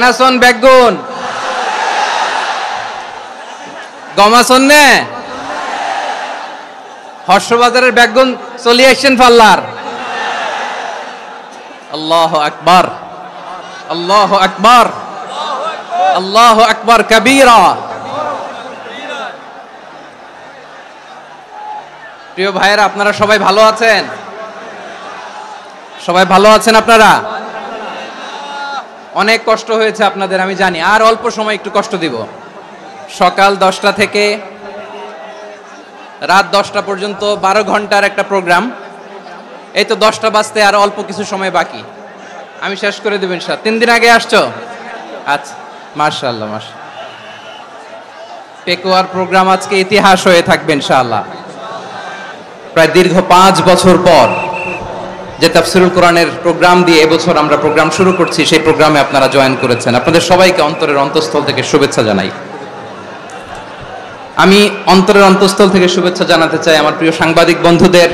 কেনাসন বেগুন গমাসন নে হর্ষবাজারের বেগুন চলে আসছেন পাল্লার। আল্লাহু আকবার, আল্লাহু আকবার, আল্লাহু আকবার কবীরা। প্রিয় ভাইয়েরা, আপনারা সবাই ভালো আছেন? সবাই ভালো আছেন? আপনারা অনেক কষ্ট হয়েছে আপনাদের, আমি জানি। আর অল্প সময় একটু কষ্ট দিব। সকাল 10টা থেকে রাত 10টা পর্যন্ত 12 ঘন্টার একটা প্রোগ্রাম। এই তো 10টা বাজতে আর অল্প কিছু সময় বাকি, আমি শেষ করে দেব ইনশাআল্লাহ। 3 দিন আগে আসছো? আচ্ছা, মাশাআল্লাহ মাশাআল্লাহ। পেকুয়ার প্রোগ্রাম আজকে ইতিহাস হয়ে থাকবে ইনশাআল্লাহ। প্রায় দীর্ঘ 5 বছর পর যে তাফসীরুল কোরআনের প্রোগ্রাম দিয়ে এবছর আমরা প্রোগ্রাম শুরু করছি, সেই প্রোগ্রামে আপনারা জয়েন করেছেন। আপনাদের সবাইকে অন্তরের অন্তঃস্থল থেকে শুভেচ্ছা জানাই। আমি অন্তরের অন্তঃস্থল থেকে শুভেচ্ছা জানাতে চাই আমার প্রিয় সাংবাদিক বন্ধুদের,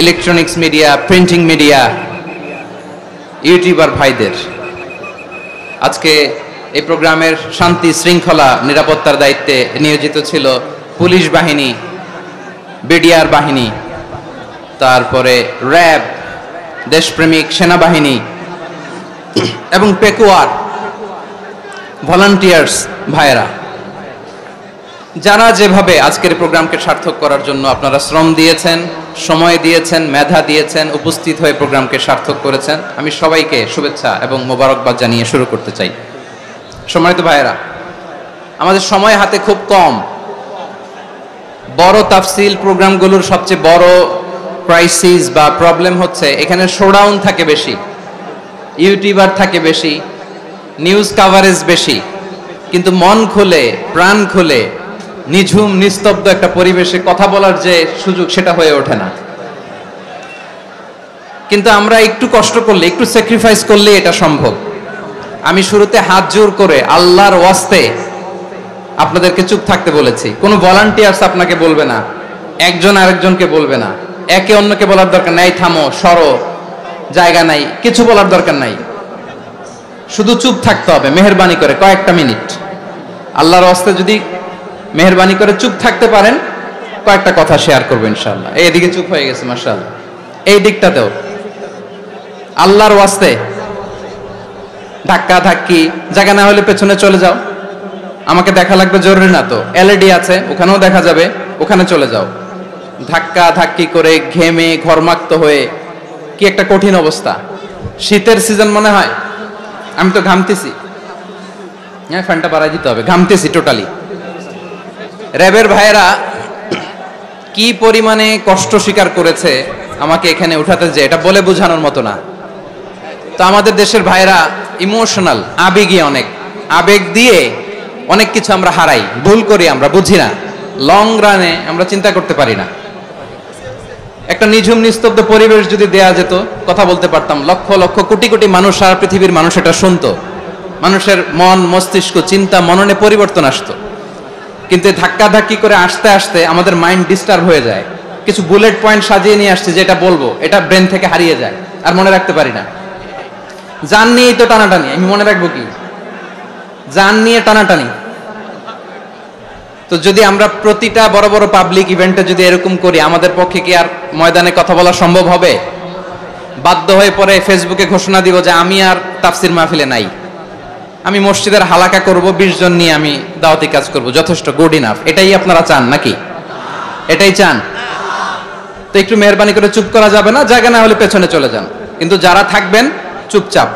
electronics media, printing media, YouTuber ভাইদের। আজকে এই প্রোগ্রামের শান্তি শৃঙ্খলা নিরাপত্তার দায়িত্বে নিয়োজিত ছিল পুলিশ বাহিনী, বিডিআর বাহিনী, তারপরে র্যাব, দেশপ্রেমিক সেনাবাহিনী এবং পেকুয়ার ভলান্টিয়ার্স ভাইয়েরা, যারা যেভাবে আজকের প্রোগ্রামকে সার্থক করার জন্য আপনারা শ্রম দিয়েছেন, সময় দিয়েছেন, মেধা দিয়েছেন, উপস্থিত হয়ে প্রোগ্রামকে সার্থক করেছেন, আমি সবাইকে শুভেচ্ছা এবং মোবারকবাদ জানিয়ে শুরু করতে চাই। সম্মানিত ভাইয়েরা, আমাদের সময় হাতে খুব কম। বড় তাফসিল প্রোগ্রামগুলোর সবচেয়ে বড় ক্রাইসিস বা প্রবলেম হচ্ছে এখানে শোডাউন থাকে বেশি, ইউটিউবার থাকে বেশি, নিউজ কাভারেজ বেশি, কিন্তু মন খুলে প্রাণ খুলে নিঝুম নিস্তব্ধ একটা পরিবেশে কথা বলার যে সুযোগ, সেটা হয়ে ওঠে না। কিন্তু আমরা একটু কষ্ট করলে, একটু স্যাক্রিফাইস করলে এটা সম্ভব। আমি শুরুতে হাত জোর করে আল্লাহর ওয়াস্তে আপনাদেরকে চুপ থাকতে বলেছি। কোনো ভলান্টিয়ার্স আপনাকে বলবে না, একজন আরেকজনকে বলবে না, একে অন্যকে বলার দরকার নাই, থামো, সরো, জায়গা নাই, কিছু বলার দরকার নাই। শুধু চুপ থাকতে হবে মেহেরবানি করে কয়েকটা মিনিট। আল্লাহর ওয়াস্তে যদি মেহেরবানি করে চুপ থাকতে পারেন, কয়েকটা কথা শেয়ার করবো ইনশাআল্লাহ। এইদিকে চুপ হয়ে গেছে মাশাআল্লাহ, এই দিকটাতেও আল্লাহর ওয়াস্তে ধাক্কা ধাক্কি, জায়গা না হলে পেছনে চলে যাও। আমাকে দেখা লাগবে জরুরি না তো, এলইডি আছে, ওখানেও দেখা যাবে, ওখানে চলে যাও। ধাক্কা ধাক্কি করে ঘেমে ঘরমাক্ত হয়ে কি একটা কঠিন অবস্থা। শীতের সিজন মনে হয়, আমি তো ঘামতেছি। হ্যাঁ, ফ্যানটা বাড়াই দিতে হবে, ঘামতেছি টোটালি। র্যাবের ভাইয়েরা কি পরিমাণে কষ্ট স্বীকার করেছে আমাকে এখানে উঠাতে, যে এটা বলে বোঝানোর মতো না। তো আমাদের দেশের ভাইয়েরা ইমোশনাল, আবেগী, অনেক আবেগ দিয়ে অনেক কিছু আমরা হারাই, ভুল করি, আমরা বুঝি না, লং রানে আমরা চিন্তা করতে পারি না। একটা নিঝুম নিস্তব্ধ পরিবেশ যদি দেয়া যেত, কথা বলতে পারতাম, লক্ষ লক্ষ কোটি কোটি মানুষ, সারা পৃথিবীর মানুষ এটা শুনতো, মানুষের মন মস্তিষ্ক চিন্তা মননে পরিবর্তন আসতো। কিন্তু ধাক্কা ধাক্কি করে আসতে আসতে আমাদের মাইন্ড ডিস্টার্ব হয়ে যায়। কিছু বুলেট পয়েন্ট সাজিয়ে নিয়ে আসছে, যেটা বলবো এটা ব্রেন থেকে হারিয়ে যায়, আর মনে রাখতে পারি না। জান নিয়েই তো টানাটানি, আমি মনে রাখবো কি? জান নিয়ে টানাটানি। তো যদি আমরা প্রতিটা বড় বড় পাবলিক ইভেন্টে যদি এরকম করি, আমাদের পক্ষে কি আর ময়দানে কথা বলা সম্ভব হবে? বাধ্য হয়ে পরে ফেসবুকে ঘোষণা দিব যে আমি আর তাফসির মাহফিলে নাই, আমি মসজিদের হালাকা করব, 20 জন নিয়ে আমি দাওয়াতি কাজ করব, যথেষ্ট, গুড ইনাফ। এটাই আপনারা চান নাকি? এটাই চান? তো একটু মেহরবানি করে চুপ করা যাবে না? জায়গা না হলে পেছনে চলে যান, কিন্তু যারা থাকবেন চুপচাপ,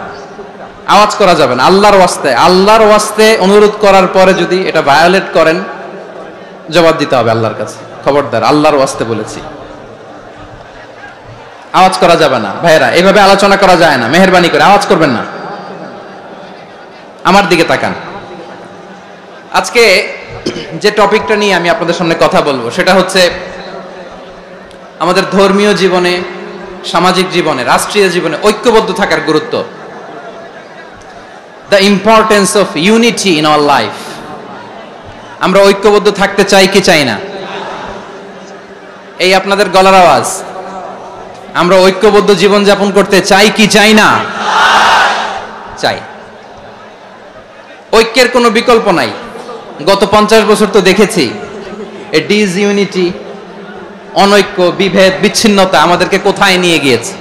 আওয়াজ করা যাবে না। আল্লাহর ওয়াস্তে, আল্লাহর ওয়াস্তে অনুরোধ করার পরে যদি এটা ভায়োলেট করেন, জবাব দিতে হবে আল্লাহর কাছে। খবরদার, আল্লাহর ওয়াস্তে বলেছি, আওয়াজ করা যাবে না। ভাইয়েরা, এইভাবে আলোচনা করা যায় না, মেহেরবানি করে আওয়াজ করবেন না। আমার দিকে তাকান। আজকে যে টপিকটা নিয়ে আমি আপনাদের সামনে কথা বলবো, সেটা হচ্ছে আমাদের ধর্মীয় জীবনে, সামাজিক জীবনে, রাষ্ট্রীয় জীবনে ঐক্যবদ্ধ থাকার গুরুত্ব। The importance of unity in our life. আমরা ঐক্যবদ্ধ থাকতে চাই কি চাই না? এই আপনাদের গলার আওয়াজ। আমরা ঐক্যবদ্ধ জীবন যাপন করতে চাই কি চাই না? চাই। ঐক্যের কোনো বিকল্প নাই। গত 50 বছর তো দেখেছি এই ডিসইউনিটি, অনৈক্য, বিভেদ, বিচ্ছিন্নতা আমাদেরকে কোথায় নিয়ে গিয়েছে।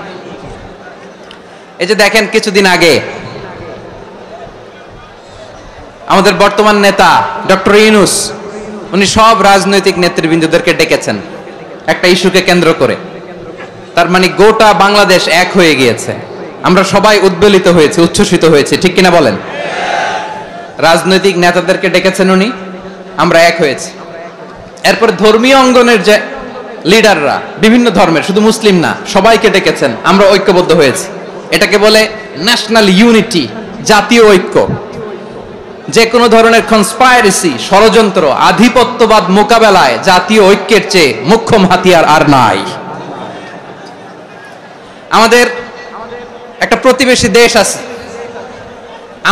এই যে দেখেন কিছুদিন আগে আমাদের বর্তমান নেতা ডক্টর ইউনূস, উনি সব রাজনৈতিক নেতৃবৃন্দদেরকে ডেকেছেন একটা ইস্যুকে কেন্দ্র করে। তার মানে গোটা বাংলাদেশ এক হয়ে গিয়েছে। আমরা সবাই উদ্বেলিত হয়েছি, উচ্ছ্বসিত হয়েছি, ঠিক কিনা বলেন? রাজনৈতিক নেতাদেরকে ডেকেছেন উনি, আমরা এক হয়েছি। এরপর ধর্মীয় অঙ্গনের যে লিডাররা, বিভিন্ন ধর্মের, শুধু মুসলিম না, সবাইকে ডেকেছেন, আমরা ঐক্যবদ্ধ হয়েছি। এটাকে বলে ন্যাশনাল ইউনিটি, জাতীয় ঐক্য। যে কোনো ধরনের কনস্পাইরেসি, ষড়যন্ত্র, আধিপত্যবাদ মোকাবেলায় জাতীয় ঐক্যের চেয়ে মুখ্য হাতিয়ার আর নাই। আমাদের একটা প্রতিবেশী দেশ আছে,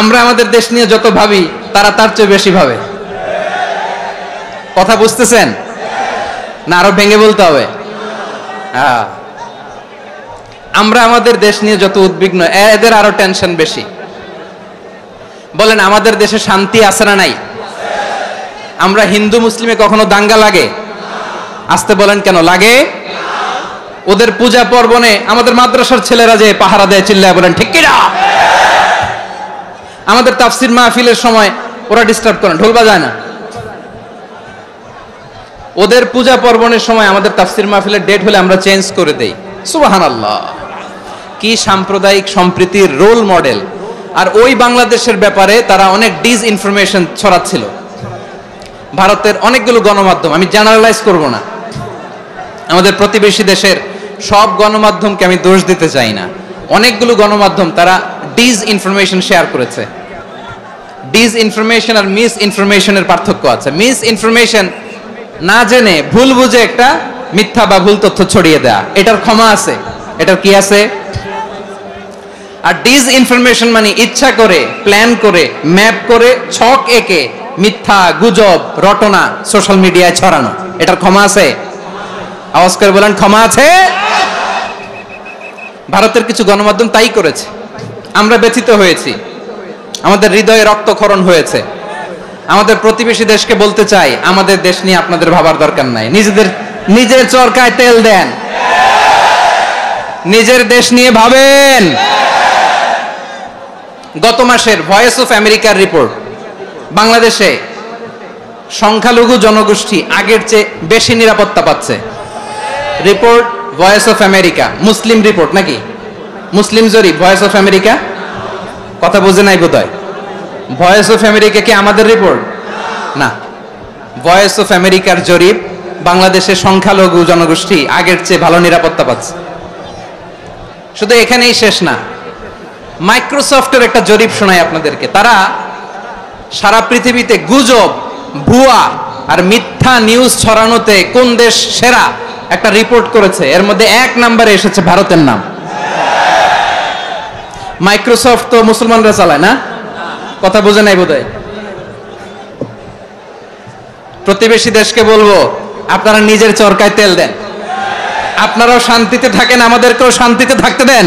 আমরা আমাদের দেশ নিয়ে যত ভাবি তারা তার চেয়ে বেশি ভাবে। কথা বুঝতেছেন না? আরো ভেঙে বলতে হবে। আমরা আমাদের দেশ নিয়ে যত উদ্বিগ্ন, এদের আরো টেনশন বেশি। বলেন আমাদের দেশে শান্তি আছে না নাই? আমরা হিন্দু মুসলিমে কখনো দাঙ্গা লাগে? আসতে বলেন কেন লাগে? ওদের পূজা পার্বণে আমাদের মাদ্রাসার ছেলেরা যে পাহারা দেয়, চিল্লায় বলেন ঠিক কিনা? আমাদের তাফসির মাহফিলের সময় ওরা ডিস্টার্ব করেন, ঢোল বাজায় না। ওদের পূজা পার্বণের সময় আমাদের তাফসির মাহফিলের ডেট হলে আমরা চেঞ্জ করে দেই। সুবহানাল্লাহ, কি সাম্প্রদায়িক সম্প্রীতির রোল মডেল। আর ওই বাংলাদেশের ব্যাপারে তারা অনেক ডিসইনফরমেশন ছড়াচ্ছিল। ভারতের অনেকগুলো গণমাধ্যম, আমি জেনারেলাইজ করব না, আমাদের প্রতিবেশী দেশের সব গণমাধ্যমকে আমি দোষ দিতে চাই না, অনেকগুলো গণমাধ্যম তারা ডিসইনফরমেশন শেয়ার করেছে। ডিসইনফরমেশন আর মিস ইনফরমেশনের পার্থক্য আছে। মিস ইনফরমেশন না জেনে ভুল বুঝে একটা মিথ্যা বা ভুল তথ্য ছড়িয়ে দেয়া, এটার ক্ষমা আছে, এটার কি আছে। আর ডিসইনফরমেশন মানে ইচ্ছা করে, প্ল্যান করে, ম্যাপ করে, ছক এঁকে মিথ্যা, গুজব, রটনা সোশ্যাল মিডিয়ায় ছড়ানো, এটার ক্ষমা আছে? আওয়াজ করে বলেন ক্ষমা আছে? ভারতের কিছু গণমাধ্যম তাই করেছে, আমরা ব্যথিত হয়েছি, আমাদের হৃদয়ে রক্তক্ষরণ হয়েছে। আমাদের প্রতিবেশী দেশকে বলতে চাই, আমাদের দেশ নিয়ে আপনাদের ভাবার দরকার নাই, নিজের চরকায় তেল দেন, নিজের দেশ নিয়ে ভাবেন। গত মাসের ভয়েস অফ আমেরিকার রিপোর্ট, বাংলাদেশে সংখ্যালঘু জনগোষ্ঠী আগের চেয়ে বেশি নিরাপত্তা পাচ্ছে। Report voice of America, Muslim report নাকি? মুসলিম জরিপ, ভয়েস অফ আমেরিকা। কথা বোঝে নাই বোধহয়। ভয়েস অফ আমেরিকা কি আমাদের রিপোর্ট না? ভয়েস অফ আমেরিকার জরিপ, বাংলাদেশের সংখ্যালঘু জনগোষ্ঠী আগের চেয়ে ভালো নিরাপত্তা পাচ্ছে। শুধু এখানেই শেষ না, মাইক্রোসফটের একটা জরিপ শোনাই আপনাদেরকে। তারা সারা পৃথিবীতে গুজব, ভুয়া আর মিথ্যা নিউজ ছড়ানোতে কোন দেশ সেরা একটা রিপোর্ট করেছে। এর মধ্যে 1 নম্বরে এসেছে ভারতের নাম। মাইক্রোসফট তো মুসলমানরা চালায় না? কথা বোঝে নাই বোধহয়। প্রতিবেশী দেশকে বলবো, আপনারা নিজের চরকায় তেল দেন, আপনারাও শান্তিতে থাকেন, আমাদেরকেও শান্তিতে থাকতে দেন।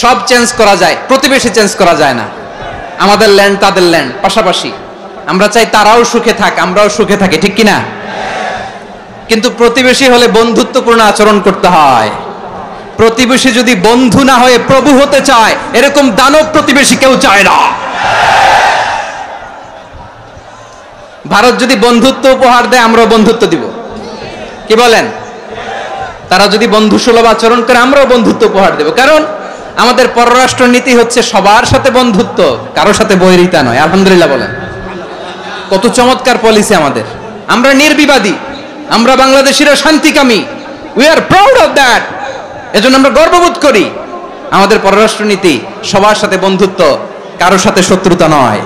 সব চেঞ্জ করা যায়, প্রতিবেশী চেঞ্জ করা যায় না। আমাদের ল্যান্ড তাদের ল্যান্ড, পাশাপাশি। আমরা চাই তারাও সুখে থাক, আমরাও সুখে থাকি, ঠিক কিনা? কিন্তু প্রতিবেশী হলে বন্ধুত্বপূর্ণ আচরণ করতে হয়। প্রতিবেশী যদি বন্ধু না হয়ে প্রভু হতে চায়, এরকম দানব প্রতিবেশী কেউ চায় না। ভারত যদি বন্ধুত্ব উপহার দেয়, আমরাও বন্ধুত্ব দিব, কি বলেন? তারা যদি বন্ধু সুলভ আচরণ করে, আমরাও বন্ধুত্ব উপহার দেব। কারণ আমাদের পররাষ্ট্র নীতি হচ্ছে সবার সাথে বন্ধুত্ব, কারোর সাথে বৈরিতা নয়। আলহামদুলিল্লাহ বলেন, কত চমৎকার পলিসি আমাদের। আমরা নির্বিবাদী, আমরা বাংলাদেশিরা শান্তিকামী। We are proud of that. এজন্য আমরা গর্ববোধ করি। আমাদের পররাষ্ট্র নীতি সবার সাথে বন্ধুত্ব, কারোর সাথে শত্রুতা নয়।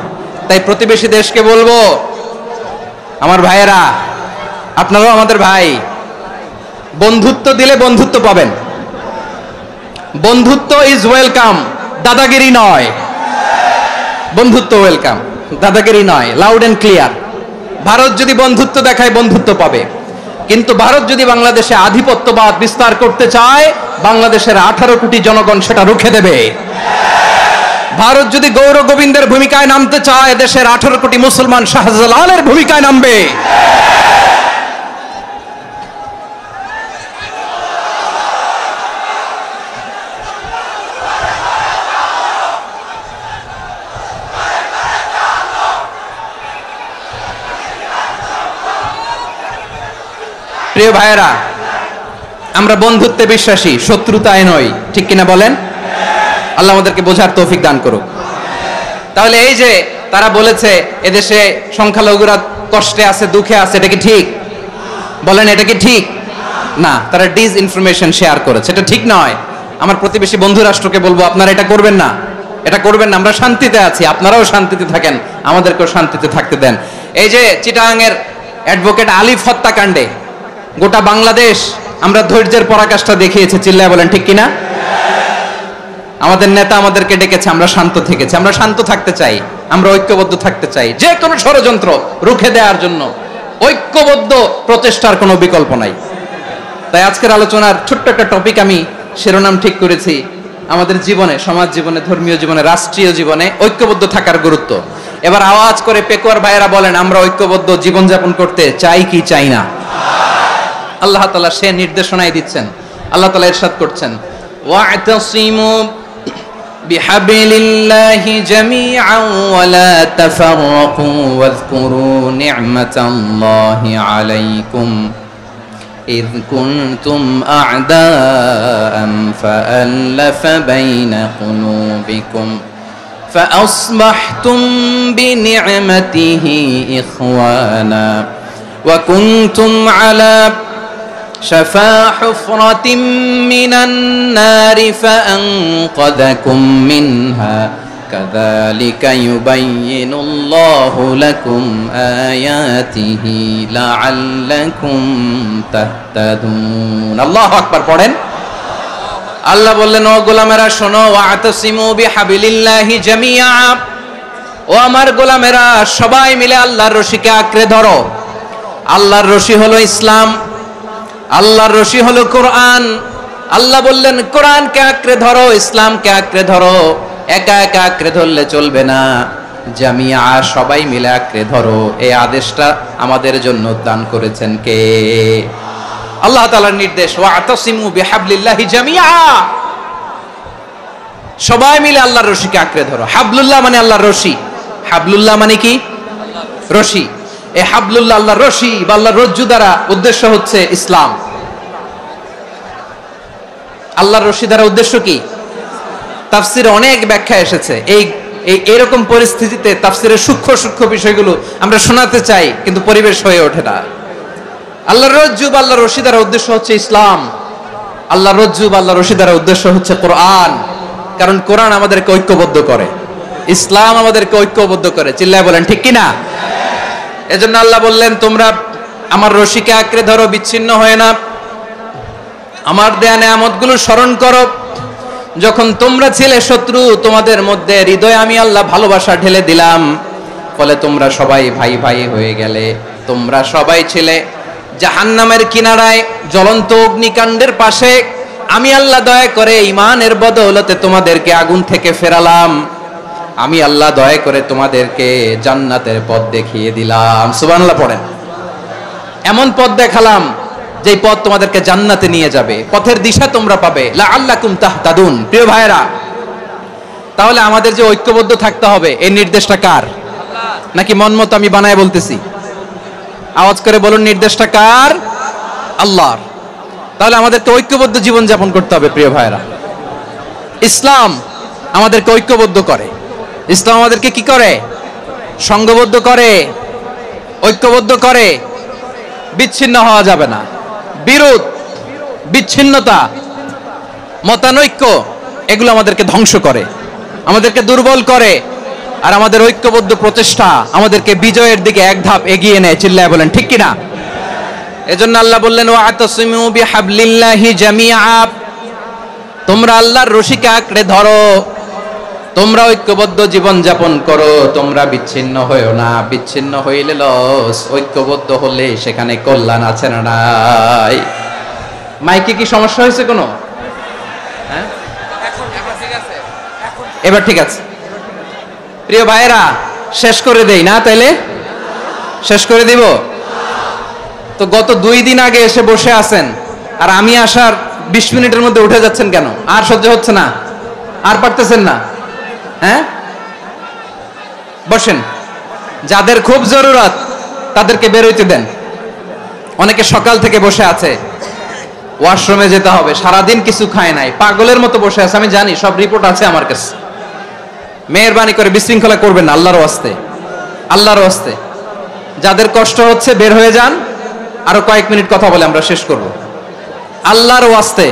তাই প্রতিবেশী দেশকে বলবো, আমার ভাইয়েরা, আপনারাও আমাদের ভাই, বন্ধুত্ব দিলে বন্ধুত্ব পাবেন। বন্ধুত্ব ইজ ওয়েলকাম, দাদাগিরি নয়। বন্ধুত্ব ওয়েলকাম, দাদাগিরি নয়। Loud and clear. ভারত যদি বন্ধুত্ব দেখায়, বন্ধুত্ব পাবে। কিন্তু ভারত যদি বাংলাদেশে আধিপত্যবাদ বিস্তার করতে চায়, বাংলাদেশের 18 কোটি জনগণ সেটা রুখে দেবে। ভারত যদি গৌর গোবিন্দের ভূমিকায় নামতে চায়, দেশের 18 কোটি মুসলমান শাহজালালের ভূমিকায় নামবে। প্রিয় ভাইয়েরা, আমরা বন্ধুত্বে বিশ্বাসী, শত্রুতায় নয়, ঠিক কিনা বলেন? আল্লাহ আমাদেরকে বোঝার তৌফিক দান করুক। তাহলে এই যে তারা বলেছে এদেশে সংখ্যালঘুরা কষ্টে আছে, দুঃখে আছে, এটা কি ঠিক? বলেন, এটা কি ঠিক? না, তারা ডিস ইনফরমেশন শেয়ার করেছে, এটা ঠিক নয়। আমার প্রতিবেশী বন্ধু রাষ্ট্রকে বলবো, আপনারা এটা করবেন না, এটা করবেন না। আমরা শান্তিতে আছি, আপনারাও শান্তিতে থাকেন, আমাদেরকেও শান্তিতে থাকতে দেন। এই যে চিটাগাংয়ের অ্যাডভোকেট আলিফ হত্যাকাণ্ডে গোটা বাংলাদেশ আমরা ধৈর্যের পরাকাষ্ঠা দেখিয়েছে, চিল্লায় বলেন ঠিক কিনা? আমাদের নেতা আমাদেরকে ডেকেছে, আমরা শান্ত থেকেছি। আমরা শান্ত থাকতে চাই, আমরা ঐক্যবদ্ধ থাকতে চাই। যে কোনো ষড়যন্ত্র রুখে দেওয়ার জন্য ঐক্যবদ্ধ প্রচেষ্টার কোনো বিকল্প নাই। তাই আজকের আলোচনার ছোট্ট একটা টপিক আমি শিরোনাম ঠিক করেছি, আমাদের জীবনে, সমাজ জীবনে, ধর্মীয় জীবনে, রাষ্ট্রীয় জীবনে ঐক্যবদ্ধ থাকার গুরুত্ব। এবার আওয়াজ করে পেকুয়ার ভাইয়েরা বলেন, আমরা ঐক্যবদ্ধ জীবনযাপন করতে চাই কি চাই না? আল্লাহ তাআলা সে নির্দেশনাই দিচ্ছেন। আল্লাহ তাআলা ইরশাদ করছেন, ওয়া'তাসিমু বিহাবিলিল্লাহি জামিআন ওয়া লা তাফাররাকু ওয়াযকুরু নি'মাতাল্লাহি আলাইকুম إذ كنتم أعداء فألف بين قلوبكم فأصبحتم بنعمته إخوانا وكنتم على شفا حفرة من النار فأنقذكم منها كذلك يبين الله لكم آياته لعلكم تهتدون الله أكبر পড়েন। আল্লাহ বললেন, ও গোলামেরা শোনো, ওয়া'তাসিমু বিহাবিলিল্লাহি জামিআ, ও আমার গোলামেরা সবাই মিলে আল্লাহর রশিকে আঁকড়ে ধরো। আল্লাহর রশি হলো ইসলাম, আল্লাহর রশি হলো কোরআন। আল্লাহ বললেন, কোরআনকে আঁকড়ে ধরো, ইসলামকে আঁকড়ে ধরো। একা একা আঁকড়ে ধরলে চলবে না, জামিয়া, সবাই মিলে আঁকড়ে ধরো। এই আদেশটা আমাদের জন্য দান করেছেন কে? আল্লাহ তাআলার নির্দেশ, ওয়া'তাসিমু বিহাবলিল্লাহি জামিআ, সবাই মিলে আল্লাহর রশিকে আঁকড়ে ধরো। হাবলুল্লাহ মানে আল্লাহর রশি, হাবলুল্লাহ মানে কি? রশি। এই হাবলুল্লাহ, আল্লাহর রশি বা আল্লাহর রজ্জু দ্বারা উদ্দেশ্য হচ্ছে ইসলাম। আল্লাহর রশি দ্বারা উদ্দেশ্য কি? তাফসিরে অনেক ব্যাখ্যা এসেছে। এইরকম পরিস্থিতিতে তাফসিরের সূক্ষ্ম সূক্ষ্ম বিষয়গুলো আমরা শোনাতে চাই, কিন্তু পরিবেশ হয়ে ওঠে না। আল্লাহর রজ্জু বা আল্লাহর রশি দ্বারা উদ্দেশ্য হচ্ছে ইসলাম। আল্লাহর রজ্জু বা আল্লাহর রশি দ্বারা উদ্দেশ্য হচ্ছে কোরআন, কারণ কোরআন আমাদেরকে ঐক্যবদ্ধ করে, ইসলাম আমাদেরকে ঐক্যবদ্ধ করে। চিল্লায় বলেন ঠিক কিনা? এজন্য আল্লাহ বললেন, তোমরা আমার রশিকে আঁকড়ে ধরো, বিচ্ছিন্ন হয়ে না। আমার দেয়া নেয়ামতগুলো স্মরণ করো। যখন তোমরা ছিলে শত্রু, তোমাদের মধ্যে হৃদয়ে আমি আল্লাহ ভালোবাসা ঢেলে দিলাম, ফলে তোমরা সবাই ভাই ভাই হয়ে গেলে। তোমরা সবাই ছিলে জাহান্নামের কিনারায়, জ্বলন্ত অগ্নিকাণ্ডের পাশে। আমি আল্লাহ দয়া করে ঈমানের বদৌলতে তোমাদেরকে আগুন থেকে ফেরালাম। আমি আল্লাহ দয়া করে তোমাদেরকে জান্নাতের পথ দেখিয়ে দিলাম। সুবহানাল্লাহ পড়েন। এমন পথ দেখালাম যে পথ তোমাদেরকে জান্নাতে নিয়ে যাবে, পথের দিশা তোমরা পাবে। লাআল্লাকুম তাহতাদুন। প্রিয় ভাইরা, তাহলে আমাদের যে ঐক্যবদ্ধ থাকতে হবে, এই নির্দেশটা কার? নাকি মন মতো আমি বানায় বলতেছি? আওয়াজ করে বলুন, নির্দেশটা কার? আল্লাহর। তাহলে আমাদেরকে ঐক্যবদ্ধ জীবন যাপন করতে হবে। প্রিয় ভাইরা, ইসলাম আমাদেরকে ঐক্যবদ্ধ করে। ইসলাম আমাদেরকে কি করে? সংঘবদ্ধ করে, ঐক্যবদ্ধ করে। বিচ্ছিন্ন হওয়া যাবে না। বিরোধ, বিচ্ছিন্নতা, মতানৈক্য, এগুলো আমাদেরকে ধ্বংস করে, আমাদেরকে দুর্বল করে। আর আমাদের ঐক্যবদ্ধ প্রচেষ্টা আমাদেরকে বিজয়ের দিকে এক ধাপ এগিয়ে নেয়। চিল্লায় বলেন ঠিক কিনা? এজন্য আল্লাহ বললেন, ওয়া'তাসিমু বিহাবলিল্লাহি জামিআ, তোমরা আল্লাহর রশিকে আঁকড়ে ধরো, তোমরা ঐক্যবদ্ধ জীবন যাপন করো, তোমরা বিচ্ছিন্ন হইও না। বিচ্ছিন্ন হইলে লস, ঐক্যবদ্ধ হলে সেখানে কল্যাণ আছে না নাই? মাইকে কি সমস্যা হয়েছে কোনো? হ্যাঁ, এবার ঠিক আছে। প্রিয় ভাইরা, শেষ করে দেই না? তাইলে শেষ করে দিব তো। গত 2 দিন আগে এসে বসে আছেন, আর আমি আসার 20 মিনিটের মধ্যে উঠে যাচ্ছেন কেন? আর সহ্য হচ্ছে না? আর পারতেছেন না? হ্যাঁ, বসেন। যাদের খুব জরুরত তাদেরকে বের হইতে দেন। অনেকে সকাল থেকে বসে আছে, ওয়াশরুমে যেতে হবে, সারাদিন কিছু খায় নাই, পাগলের মতো বসে আছে। আমি জানি, সব রিপোর্ট আছে আমার কাছে। মেহেরবানি করে বিশৃঙ্খলা করবেন না, আল্লাহর ওয়াস্তে, আল্লাহর ওয়াস্তে। যাদের কষ্ট হচ্ছে বের হয়ে যান। আরো কয়েক মিনিট কথা বলে আমরা শেষ করব। আল্লাহর ওয়াস্তে,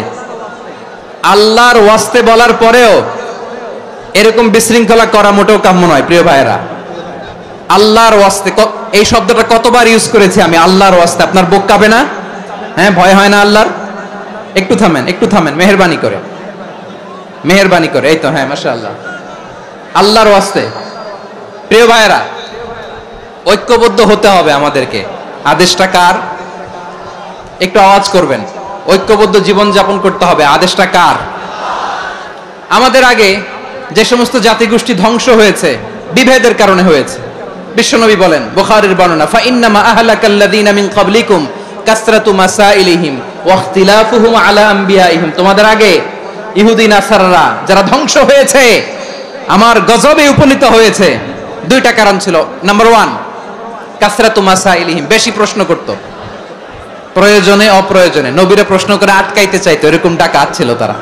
আল্লাহর ওয়াস্তে বলার পরেও এরকম বিশৃঙ্খলা করা মোটেও কাম্য নয় প্রিয় ভাইয়েরা। আল্লাহর ওয়াস্তে, এই শব্দটা কতবার ইউজ করেছি আমি, আল্লাহর ওয়াস্তে। আপনার বুক কাঁপে না? হ্যাঁ, ভয় হয় না আল্লাহর? একটু থামেন, একটু থামেন, মেহেরবানি করে, মেহেরবানি করে। এই তো, হ্যাঁ, মাশাআল্লাহ। আল্লাহর ওয়াস্তে প্রিয় ভাইয়েরা, ঐক্যবদ্ধ হতে হবে আমাদেরকে। আদেশটা কার? একটু আওয়াজ করবেন। ঐক্যবদ্ধ জীবন যাপন করতে হবে। আদেশটা কার? আমাদের আগে যে সমস্ত জাতিগোষ্ঠী ধ্বংস হয়েছে বিভেদের কারণে হয়েছে। বিশ্বনবী বলেন, বুখারীর বর্ণনা, ফা ইন্নামা আহলাকাল্লাযীনা মিন ক্বাবলিকুম কাসরাতু মাসাইলিহিম ওয়া ইখতিলাফুহুম আলা আম্বিয়াইহিম। তোমাদের আগে ইহুদি নাসারারা যারা ধ্বংস হয়েছে, আমার গজবে উপনীত হয়েছে, 2টা কারণ ছিল। নাম্বার 1, কাসরাতু মাসাইলিহিম, বেশি প্রশ্ন করত, প্রয়োজনে অপ্রয়োজনে নবীরে প্রশ্ন করে আটকাইতে চাইতো, এরকম ডাকাত ছিল তারা।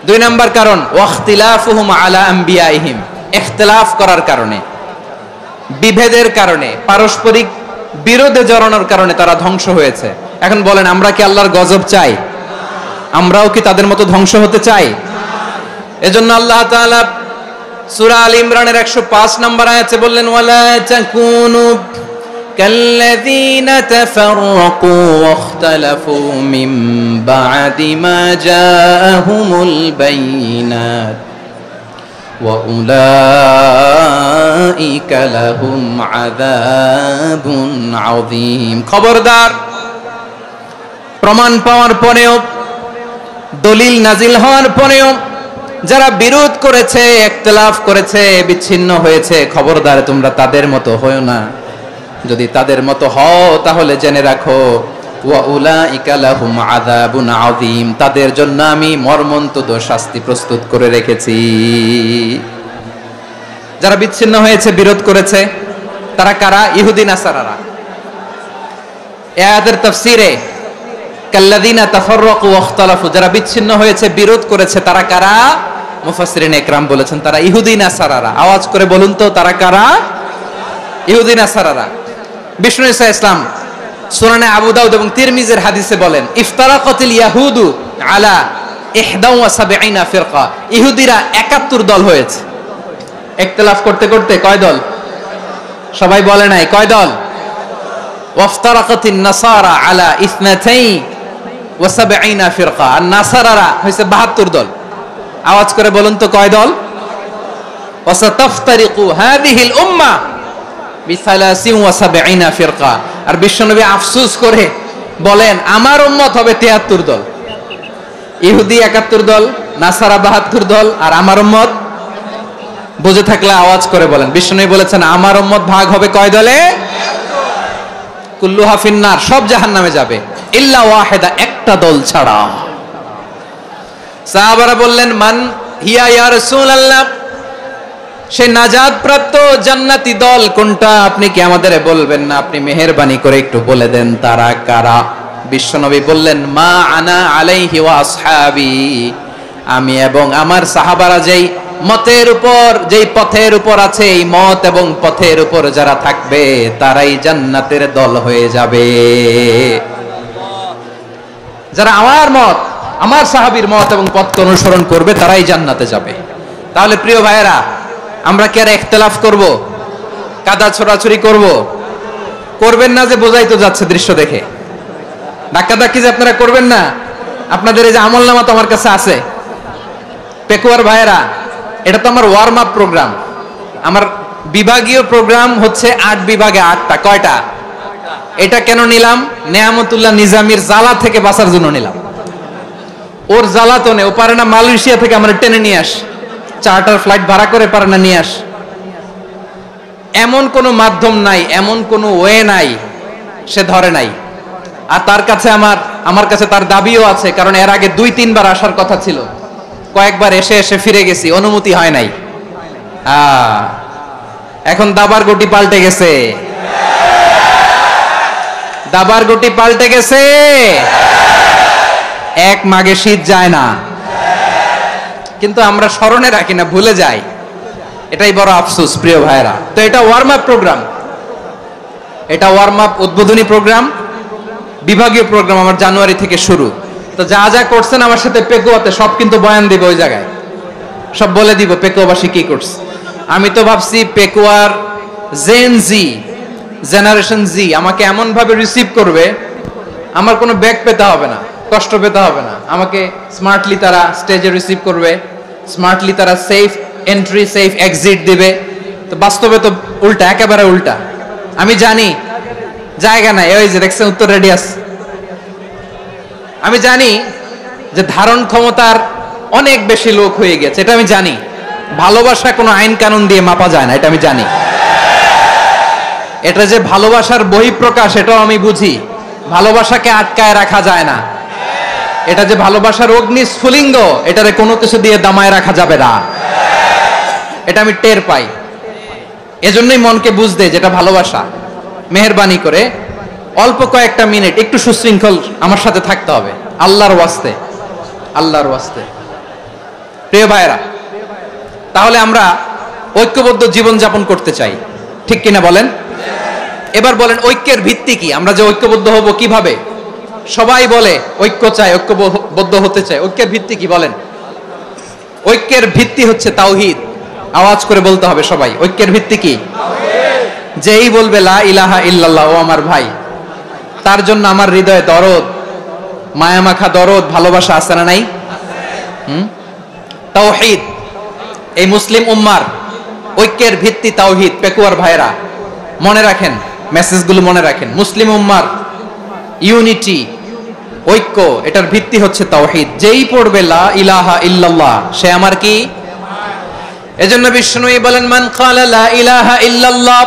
2 নাম্বার কারণ, ওয়া ইখতিলাফুহুম আলা আম্বিয়াইহিম, ইখতিলাফ করার কারণে, বিভেদের কারণে, পারস্পরিক বিরোধে জড়ানোর কারণে তারা ধ্বংস হয়েছে। এখন বলেন, আমরা কি আল্লাহর গজব চাই? আমরাও কি তাদের মতো ধ্বংস হতে চাই? এজন্য আল্লাহ তাআলা সূরা আল ইমরানের 105 নম্বর আয়াতে বললেন, ওয়ালা তাকুনু কাল্লাযীনা তাফাররাকু ওয়াখতালাফু মিন বা'দি মা জাআহুমুল বাইয়িনাত ওয়া উলাইকা লাহুম আযাবুন আযীম। খবরদার, প্রমাণ পাওয়ার পরেও, দলিল নাজিল হওয়ার পরেও যারা বিরোধ করেছে, ইখতিলাফ করেছে, বিচ্ছিন্ন হয়েছে, খবরদার তোমরা তাদের মতো হয়ো না। যদি তাদের মতো হও তাহলে জেনে রাখো, ওয়া উলাইকা লাহুম আযাবুন আযীম, তাদের জন্য আমি মর্মন্তুদ শাস্তি প্রস্তুত করে রেখেছি। যারা বিচ্ছিন্ন হয়েছে, বিরোধ করেছে, তারা কারা? ইহুদি নাসারারা। এই আয়াতের তাফসীরে কাল্লাযীনা তাফাররাকু ওয়াখতালাফু, যারা বিচ্ছিন্ন হয়েছে, বিরোধ করেছে, তারা কারা? মুফাসসিরিন ইকরাম বলেছেন তারা ইহুদি নাসারারা। আওয়াজ করে বলুন তো, তারা কারা? ইহুদি নাসারারা। বিষ্ণু ঈসা ইসলাম সুনানে আবু দাউদ এবং তিরমিজির হাদিসে বলেন, ইফতারাকাতিল ইয়াহুদু আলা 71 ফিরকা, ইহুদিরা 71 দল হয়েছে। ইখতিলাফ করতে করতে কয় দল? সবাই বলে নাই, কয় দল? ওয়াফতারাকাতিন নাসারা আলা 72 ফিরকা, আর নাসারারা হইছে 72 দল। আওয়াজ করে বলুন তো, কয় দল? ওয়াসাতাফতারিকু হাযিহিল উম্মাহ বি73 ফিরকা। আর বিশ্বনবী আফসোস করে বলেন, আমার উম্মত হবে 73 দল। ইহুদি 71 দল, নাসারা 72 দল, আর আমার উম্মত, বুঝে থাকলে আওয়াজ করে বলেন। বিশ্বনবী বলেছেন, আমার উম্মত ভাগ হবে কয় দলে? কুল্লুহা ফিন্নার, সব জাহান্নামে যাবে, ইল্লা ওয়াহিদা, একটা দল ছাড়া। সাহাবারা বললেন, মান হিয়া ইয়া রাসূলুল্লাহ, সেই নাজাত প্রাপ্ত জান্নাতি দল কোনটা? আপনি কি আমাদের বলবেন না? আপনি মেহেরবানি করে একটু বলে দেন তারা কারা। বিশ্বনবী বললেন, মা আনা আলাইহি ওয়া আসহাবি, আমি এবং আমার সাহাবারা যেই মতের উপর, যেই পথের উপর আছে, এই মত এবং পথের উপর যারা থাকবে তারাই জান্নাতের দল হয়ে যাবে। যারা আমার মত, আমার সাহাবীর মত এবং পথকে অনুসরণ করবে তারাই জান্নাতে যাবে। তাহলে প্রিয় ভাইয়েরা, আমরা কি আর ইখতিলাফ করব? কাদা ছোড়াছুরি করব? করবেন না যে বোঝাই তো যাচ্ছে দৃশ্য দেখে। ধাক্কাধাক্কি যে আপনারা করবেন না। আপনাদের এই যে আমলনামা তো আমার কাছে আছে। পেকুয়ার ভাইয়েরা, এটা তো আমার ওয়ার্ম আপ প্রোগ্রাম। আমার বিভাগীয় প্রোগ্রাম হচ্ছে 8 বিভাগে 8টা। কয়টা? এটা কেন নিলাম? নেয়ামতুল্লাহ নিজামীর জ্বালা থেকে বাঁচার জন্য নিলাম। ওর জ্বালাতনে ও পারে না মালয়েশিয়া থেকে আমরা টেনে নিয়ে আস, চার্টার ফ্লাইট ভাড়া করে পারে না নিয়ে আস, এমন কোনো মাধ্যম নাই, এমন কোনো ওয়ে নাই সে ধরে নাই। আর তার কাছে আমার কাছে তার দাবিও আছে, কারণ এর আগে 2-3 বার আসার কথা ছিল, কয়েকবার এসে এসে ফিরে গেছি, অনুমতি হয় নাই। এখন দাবার গুটি পাল্টে গেছে, দাবার গুটি পাল্টে গেছে। এক মাঘে শীত যায় না, কিন্তু আমরা স্মরণে রাখি না, ভুলে যাই। এটাই বড় আফসোস প্রিয় ভাইরা। তো এটা ওয়ার্ম আপ প্রোগ্রাম, এটা ওয়ার্ম আপ উদ্বোধনী প্রোগ্রাম, বিভাগীয় প্রোগ্রাম আমার জানুয়ারি থেকে শুরু। তো যা যা করছেন আমার সাথে পেকুয়াতে সব কিন্তু বয়ান দিব, ওই জায়গায় সব বলে দিব পেকুয়াবাসী কি করছে। আমি তো ভাবছি পেকুয়ার জেনারেশন জি আমাকে এমন ভাবে রিসিভ করবে, আমার কোনো ব্যাক পেতে হবে না, কষ্ট পেতে হবে না। আমাকে স্মার্টলি তারা স্টেজে রিসিভ করবে, স্মার্টলি তারা সেফ এন্ট্রি সেফ এক্সিট দিবে। তো বাস্তবে তো উল্টা, একেবারে উল্টা। আমি জানি জায়গা নাই, ওই যে দেখছেন উত্তর রেডি আছে। আমি জানি যে ধারণ ক্ষমতার অনেক বেশি লোক হয়ে গেছে, এটা আমি জানি। ভালোবাসা কোনো আইন কানুন দিয়ে মাপা যায় না, এটা আমি জানি। এটা যে ভালোবাসার বহিঃপ্রকাশ এটাও আমি বুঝি, ভালোবাসাকে আটকায় রাখা যায় না। এটা যে ভালোবাসার অগ্নিস্ফুলিঙ্গ, এটারে কোনো কিছু দিয়ে দামায় রাখা যাবে না, এটা আমি টের পাই। এজন্যই মনকে বুঝতে যেটা ভালোবাসা। মেহেরবানি করে অল্প কয়েকটা মিনিট একটু সুশৃঙ্খল আমার সাথে থাকতে হবে, আল্লাহর ওয়াস্তে, আল্লাহর ওয়াস্তে। প্রিয় ভাইরা, তাহলে আমরা ঐক্যবদ্ধ জীবন যাপন করতে চাই, ঠিক কিনা বলেন? এবার বলেন ঐক্যের ভিত্তি কি? আমরা যে ঐক্যবদ্ধ হব কিভাবে? সবাই বলে ঐক্য চাই, ঐক্যবদ্ধ হতে চাই। ঐক্যের ভিত্তি কি বলেন? ঐক্যের ভিত্তি হচ্ছে তাওহীদ। আওয়াজ করে বলতে হবে সবাই, ঐক্যের ভিত্তি কি? যেই বলবে লা ইলাহা ইল্লাল্লাহ, ও আমার ভাই, তার জন্য আমার হৃদয়ে দরদ, মায়ামাখা দরদ, ভালোবাসা আছে না নাই? তাওহীদ। এই মুসলিম উম্মার ঐক্যের ভিত্তি তাওহীদ। পেকুয়ার ভাইরা মনে রাখেন, মেসেজগুলো মনে রাখেন। মুসলিম উম্মার ইউনিটি, ঐক্য, এটার ভিত্তি হচ্ছে তাওহীদ। যেই পড়বে লা ইলাহা ইল্লাল্লাহ সে আমার কি? এজন্য বিষ্ণুই বলেন মান ক্বালা লা ইলাহা ইল্লাল্লাহ,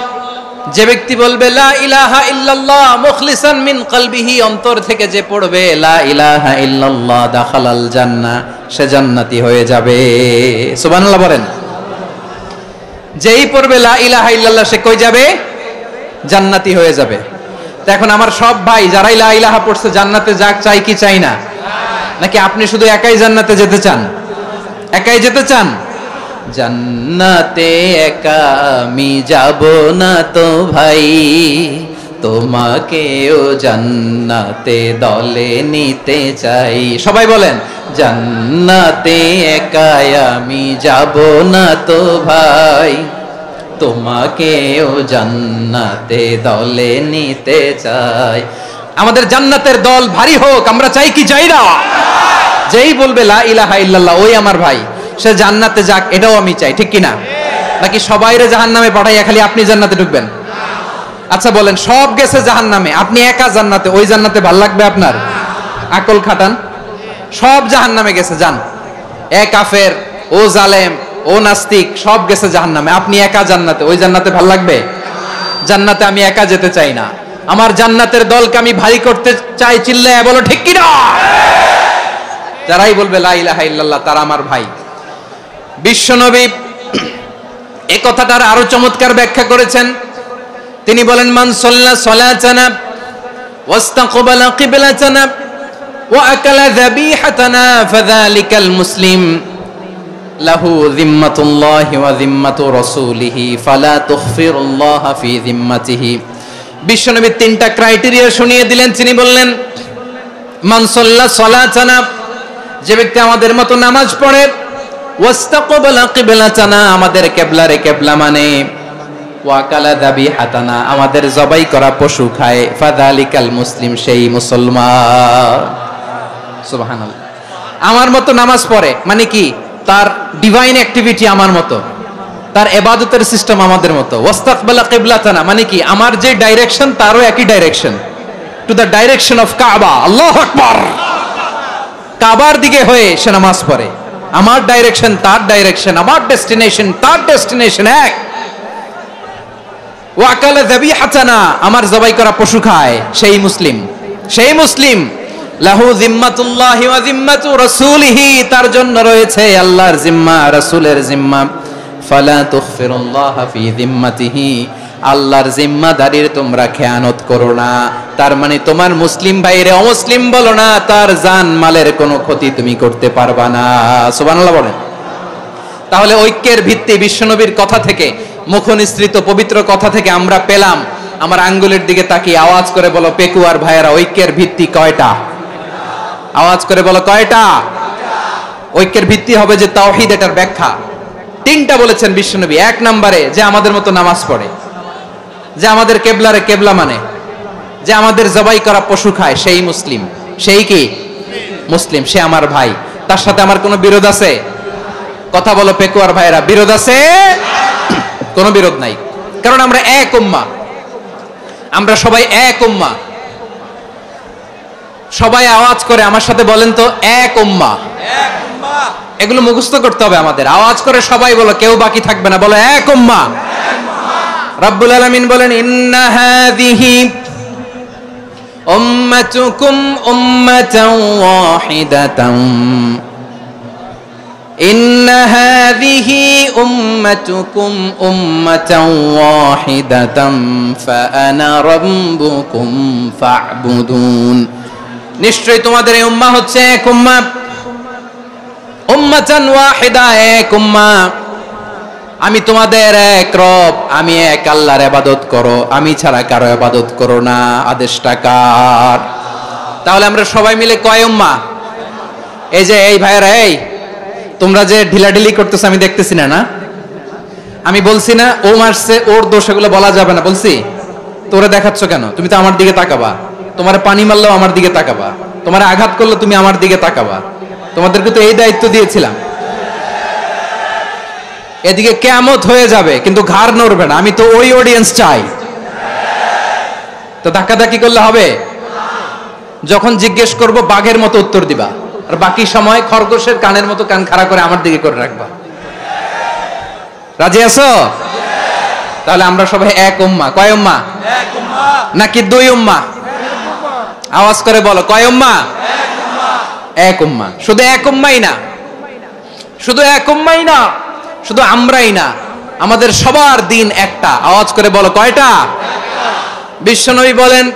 যে ব্যক্তি বলবে লা ইলাহা ইল্লাল্লাহ মুখলিসান মিন কলবিহি, অন্তর থেকে যে পড়বে লা ইলাহা ইল্লাল্লাহ, দাখালাল জান্নাহ, সে জান্নাতি হয়ে যাবে। সুবহানাল্লাহ বলেন। যেই পড়বে লা ইলাহা ইল্লাল্লাহ সে কই যাবে? জান্নাতি হয়ে যাবে। তো এখন আমার সব ভাই যারাই লা ইলাহা পড়ছে জান্নাতে যাক, চাই কি চাই না? নাকি আপনি শুধু একাই জান্নাতে যেতে চান? একাই যেতে চান? জান্নাতে একা আমি যাব না তো ভাই, তোমাকেও জান্নাতে দলে নিতে চাই। সবাই বলেন জান্নাতে একা আমি যাব না তো ভাই, তোমাকেও জান্নাতে দলে নিতে চাই। আমাদের জান্নাতের দল ভারী হোক, আমরা চাই কি চাই না? যেই বলবে লা ইলাহা ইল্লাল্লাহ ওই আমার ভাই, সে জান্নাতে যাক, এটাও আমি চাই, ঠিক কিনা? নাকি সবাইরে জাহান্নামে পাঠাইয়া খালি আপনি জান্নাতে ঢুকবেন? আচ্ছা বলেন, সব গেছে জাহান্নামে, আপনি একা জান্নাতে, ওই জান্নাতে ভাল লাগবে আপনার? আকল খাটান। সব জাহান্নামে গেছে, যান। এ কাফের, ও জালেম, ও নাস্তিক, সব গেছে জাহান্নামে, আপনি একা জান্নাতে, ওই জান্নাতে ভাল লাগবে? জান্নাতে আমি একা যেতে চাই না, আমার জান্নাতের দলকে আমি ভারী করতে চাই। চিল্লায় বলো ঠিক কিনা? যারাই বলবে লা ইলাহা ইল্লাল্লাহ তারা আমার ভাই। বিশ্বনবী এই কথাটার আরো চমৎকার ব্যাখ্যা করেছেন। তিনি বলেন মান সাল্লা সালাতানা ওয়াস্তাকবালা কিবলাতানা ওয়া আকালা যাবিহাতানা ফাযালিকাল মুসলিম লাহু যিম্মাতুল্লাহি ওয়া যিম্মাতু রাসূলিহি ফালা তুখফিরুল্লাহা ফি যিম্মাতিহি। বিশ্বনবী তিনটা ক্রাইটেরিয়া শুনিয়ে দিলেন। তিনি বললেন মান সাল্লা সালাতানা, যে ব্যক্তি আমাদের মতো নামাজ পড়ে, ওয়াস্তাকবালা কিবলাতানা, আমাদের কিবলারে কিবলা মানে, ওয়া কালা যাবিহাতানা, আমাদের জবাই করা পশু খায়, ফাযালিকাল মুসলিম, সেই মুসলমান। সুবহানাল্লাহ। আমার মতো নামাজ পড়ে মানে কি? তার ডিভাইন অ্যাক্টিভিটি আমার মতো, তার ইবাদতের সিস্টেম আমাদের মতো। ওয়াস্তাকবালা কিবলাতানা মানে কি? আমার যে ডাইরেকশন তারও একই direction, to the direction of কাবা। আল্লাহু আকবার। কাবার দিকে হয়ে সে নামাজ পড়ে। আমার ডাইরেকশন তার ডাইরেকশন, আমার ডেস্টিনেশন তার ডেস্টিনেশন এক। ওয়া আকালা যাবিহাতানা, আমার জবাই করা পশু খায়, সেই মুসলিম। সেই মুসলিম। লাহু জিম্মাতুল্লাহি ওয়া জিম্মাতু রাসূলিহি, তার জন্য রয়েছে আল্লাহর জিম্মা, রাসূলের জিম্মা। ফালা তুগফিরুল্লাহা ফি জিম্মাতিহি, আল্লাহর জিম্মাদারির তোমরা খেয়ানত করো না। তার মানে তোমার মুসলিম ভাইরে অমুসলিম বলো না, তার জান মালের কোনো ক্ষতি তুমি করতে পারবা না। সুবহানাল্লাহ বলেন। তাহলে ঐক্যের ভিত্তি বিশ্বনবীর কথা থেকে, মুখনিসৃত পবিত্র কথা থেকে আমরা পেলাম। আমার আঙ্গুলের দিকে তাকিয়ে আওয়াজ করে বলো পেকুয়ার ভাইয়েরা, ঐক্যের ভিত্তি কয়টা? আওয়াজ করে বলো কয়টা? ঐক্যের ভিত্তি হবে যে তাওহীদ, এটার ব্যাখ্যা তিনটা বলেছেন বিশ্বনবী। এক নম্বরে যে আমাদের মতো নামাজ পড়ে, যে আমাদের কেবলারে কেবলা মানে, যে আমাদের জবাই করা পশু খায়, সেই মুসলিম। সেই কি মুসলিম? সে আমার ভাই, তার সাথে আমার কোনো বিরোধ আছে? কথা বলো পেকুয়ার ভাইরা, বিরোধ আছে? কোনো বিরোধ নাই, কারণ আমরা এক উম্মাহ, আমরা সবাই এক উম্মাহ। সবাই আওয়াজ করে আমার সাথে বলেন তো, এক উম্মাহ। এগুলো মুখস্থ করতে হবে আমাদের। আওয়াজ করে সবাই বলো, কেউ বাকি থাকবে না, বলো এক উম্মাহ। রব্বুল আলামিন বলেন, ইন্না হাযিহি উম্মাতুকুম উম্মাতান ওয়াহিদাতান, ইন্না হাযিহি উম্মাতুকুম উম্মাতান ওয়াহিদাতান ফাআনা রাব্বুকুম ফা'বুদুন। নিশ্চয়ই তোমাদের এই উম্মাহ হচ্ছে এক উম্মাহ, উম্মাতান ওয়াহিদা, এক উম্মাহ। আমি তোমাদের এক রব, আমি এক আল্লাহর ইবাদত করো, আমি ছাড়া কারো ইবাদত করো না। আদেশটা কার? তাহলে আমরা সবাই মিলে কয় উম্মাহ? এই যে এই ভাইরা, এই তোমরা যে ঢিলাঢিলি করতেছ আমি দেখতেছি না, না আমি বলছি না ও মারছে ওর দোষ, এগুলো বলা যাবে না বলছি? তোরা দেখাচ্ছ কেন? তুমি তো আমার দিকে তাকাবা। তোমার পানি মারলেও আমার দিকে তাকাবা, তোমার আঘাত করলে তুমি আমার দিকে তাকাবা। তোমাদেরকে তো এই দায়িত্ব দিয়েছিলাম। এদিকে কিয়ামত হয়ে যাবে কিন্তু ঘাড় নড়বে না, আমি তো ওই অডিয়েন্স চাই। তো ধাক্কাধাক্কি করলে হবে? যখন জিজ্ঞেস করব বাঘের মতো উত্তর দিবা, আর বাকি সময় খরগোশের কানের মতো কান খাড়া করে আমার দিকে করে রাখবা। রাজি আছো? তাহলে আমরা সবাই এক উম্মাহ। কয় উম্মাহ? এক উম্মাহ। নাকি দুই উম্মাহ? আওয়াজ করে বলো, কয় উম্মাহ? এক উম্মাহ। এক উম্মাহ। শুধু এক উম্মাহই না, শুধু এক উম্মাহই না, শুধু আমরাই না, আমাদের সবার দিন একটা। আওয়াজ করে বলো কয়টা? বিশ্বনবী বলেন,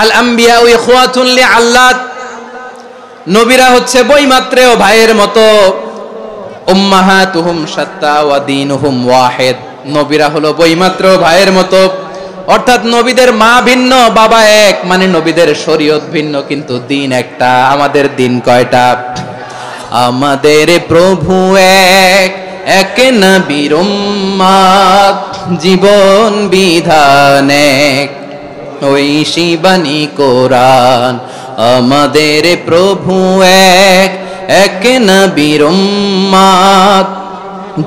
আল আম্বিয়া ইখওয়াতুন লিআল্লাত, নবীরা হচ্ছে বৈমাত্রেয় ভাইয়ের মতো। উম্মাহাতুহুম শাত্তা ওয়া দীনুহুম ওয়াহিদ, নবীরা হলো বৈমাত্রেয় ভাইয়ের মতো। অর্থাৎ নবীদের মা ভিন্ন, বাবা এক, মানে নবীদের শরীয়ত ভিন্ন, কিন্তু দিন একটা। আমাদের দিন কয়টা? আমাদের প্রভু এক, এক নবীর উম্মাত, জীবন বিধান এক, ওই শিবানী কোরআন। আমাদের প্রভু এক, এক নবীর উম্মাত,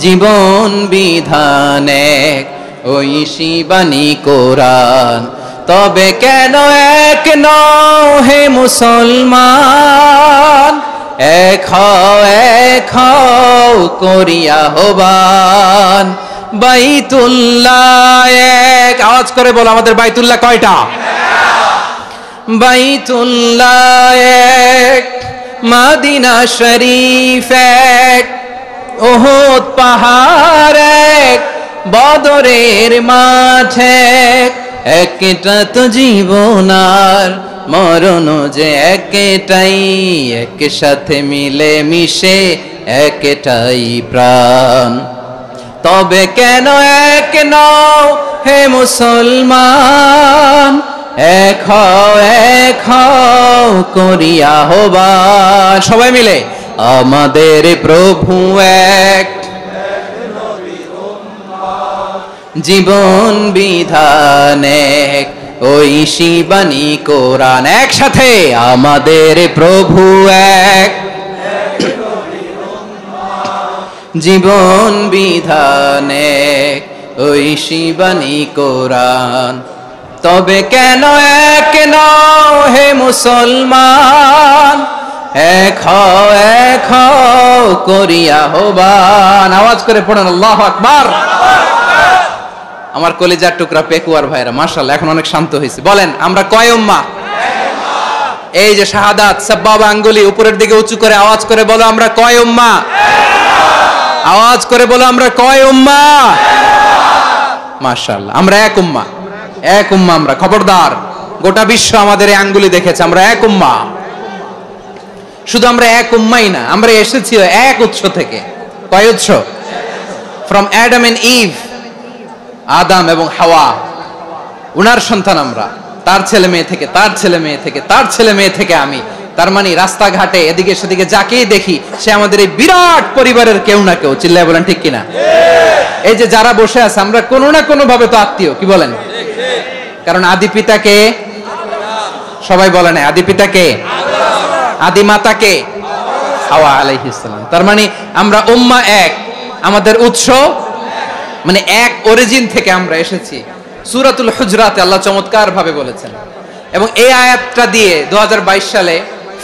জীবন বিধান এক, ওই শিবানী কোরআন। তবে কেন এক নও হে মুসলমান, এক হও করিয়া আহ্বান। বাইতুল্লাহ এক, আওয়াজ করে বলো আমাদের বাইতুল্লাহ কয়টা? বাইতুল্লাহ এক, মদিনা শরীফ এক, উহুদ পাহাড় এক, বদরের মাঠ এক। একটা তো জীবন আর মরণ যে একটাই, একসাথে মিলে মিশে একটাই প্রাণ। তবে কেন এক নও হে মুসলমান, এক হও করিয়া আহ্বান। সবাই মিলে, আমাদের প্রভু এক, জীবন বিধান এক, ওই শিবানী কোরআন। একসাথে, আমাদের প্রভু এক, জীবন বিধান এক, ওই শিবানী কোরআন। তবে কেন এক নও হে মুসলমান, এক হও করিয়া আহ্বান। আওয়াজ করে পড়েন আল্লাহু আকবার। আমার কলিজার টুকরা পেকুয়ার ভাইরা মাশাআল্লাহ এখন অনেক শান্ত হয়েছে। বলেন আমরা কয় উম্মাহ? এই যে শাহাদাত সাব্বাবা আঙ্গুলি উপরের দিকে উঁচু করে আওয়াজ করে বলো আমরা কয় উম্মাহ? আওয়াজ করে বলো আমরা কয় উম্মাহ? মাশাআল্লাহ আমরা এক উম্মাহ, এক উম্মাহ আমরা। খবরদার, গোটা বিশ্ব আমাদের এই আঙ্গুলি দেখেছে, আমরা এক উম্মাহ। শুধু আমরা এক উম্মাই না, আমরা এসেছি এক উৎস থেকে। কয় উৎস? ফ্রম অ্যাডাম এন্ড ইভ, আদম এবং হাওয়া, উনার সন্তান আমরা। তার ছেলে মেয়ে থেকে, তার ছেলে মেয়ে থেকে, তার ছেলে মেয়ে থেকে আমি। তার মানে রাস্তাঘাটে এদিকে সেদিকে যাকেই দেখি সে আমাদের এই বিরাট পরিবারের কেউ না কেউ। চিল্লায় বলেন ঠিক কিনা? এই যে যারা বসে আছে আমরা কোনো না কোনো ভাবে তো আত্মীয়, কি বলেন? কারণ আদি পিতাকে সবাই বলে না, আদি পিতাকে, আদি মাতাকে হাওয়া আলাইহিস সালাম। তার মানে আমরা উম্মাহ এক, আমাদের উৎস মানে এক অরিজিন থেকে আমরা এসেছি। সূরাতুল হুজরাতে আল্লাহ চমৎকার ভাবে বলেছেন। এবং এই আয়াতটা দিয়ে 2022 সালে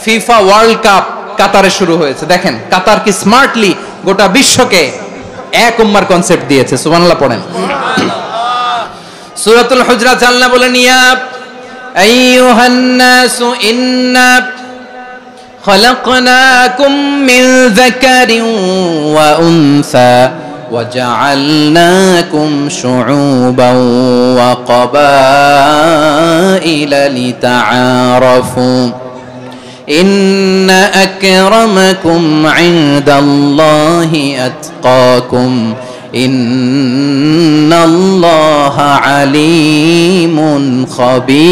ফিফা ওয়ার্ল্ড কাপ কাতারে শুরু হয়েছে। দেখেন কাতার কি স্মার্টলি গোটা বিশ্বকে এক উম্মার কনসেপ্ট দিয়েছে। সুবহানাল্লাহ পড়েন। সূরাতুল হুজরাত আল্লাহ বলেন, ইয়া আইয়ুহান নাসু ইন্না খলাকনাকুম মিন যাকারিন ওয়া উনসা وجعلناكم شعوبا وقبائل لتعارفوا إن أكرمكم عند الله أتقاكم إن الله عليم خبير।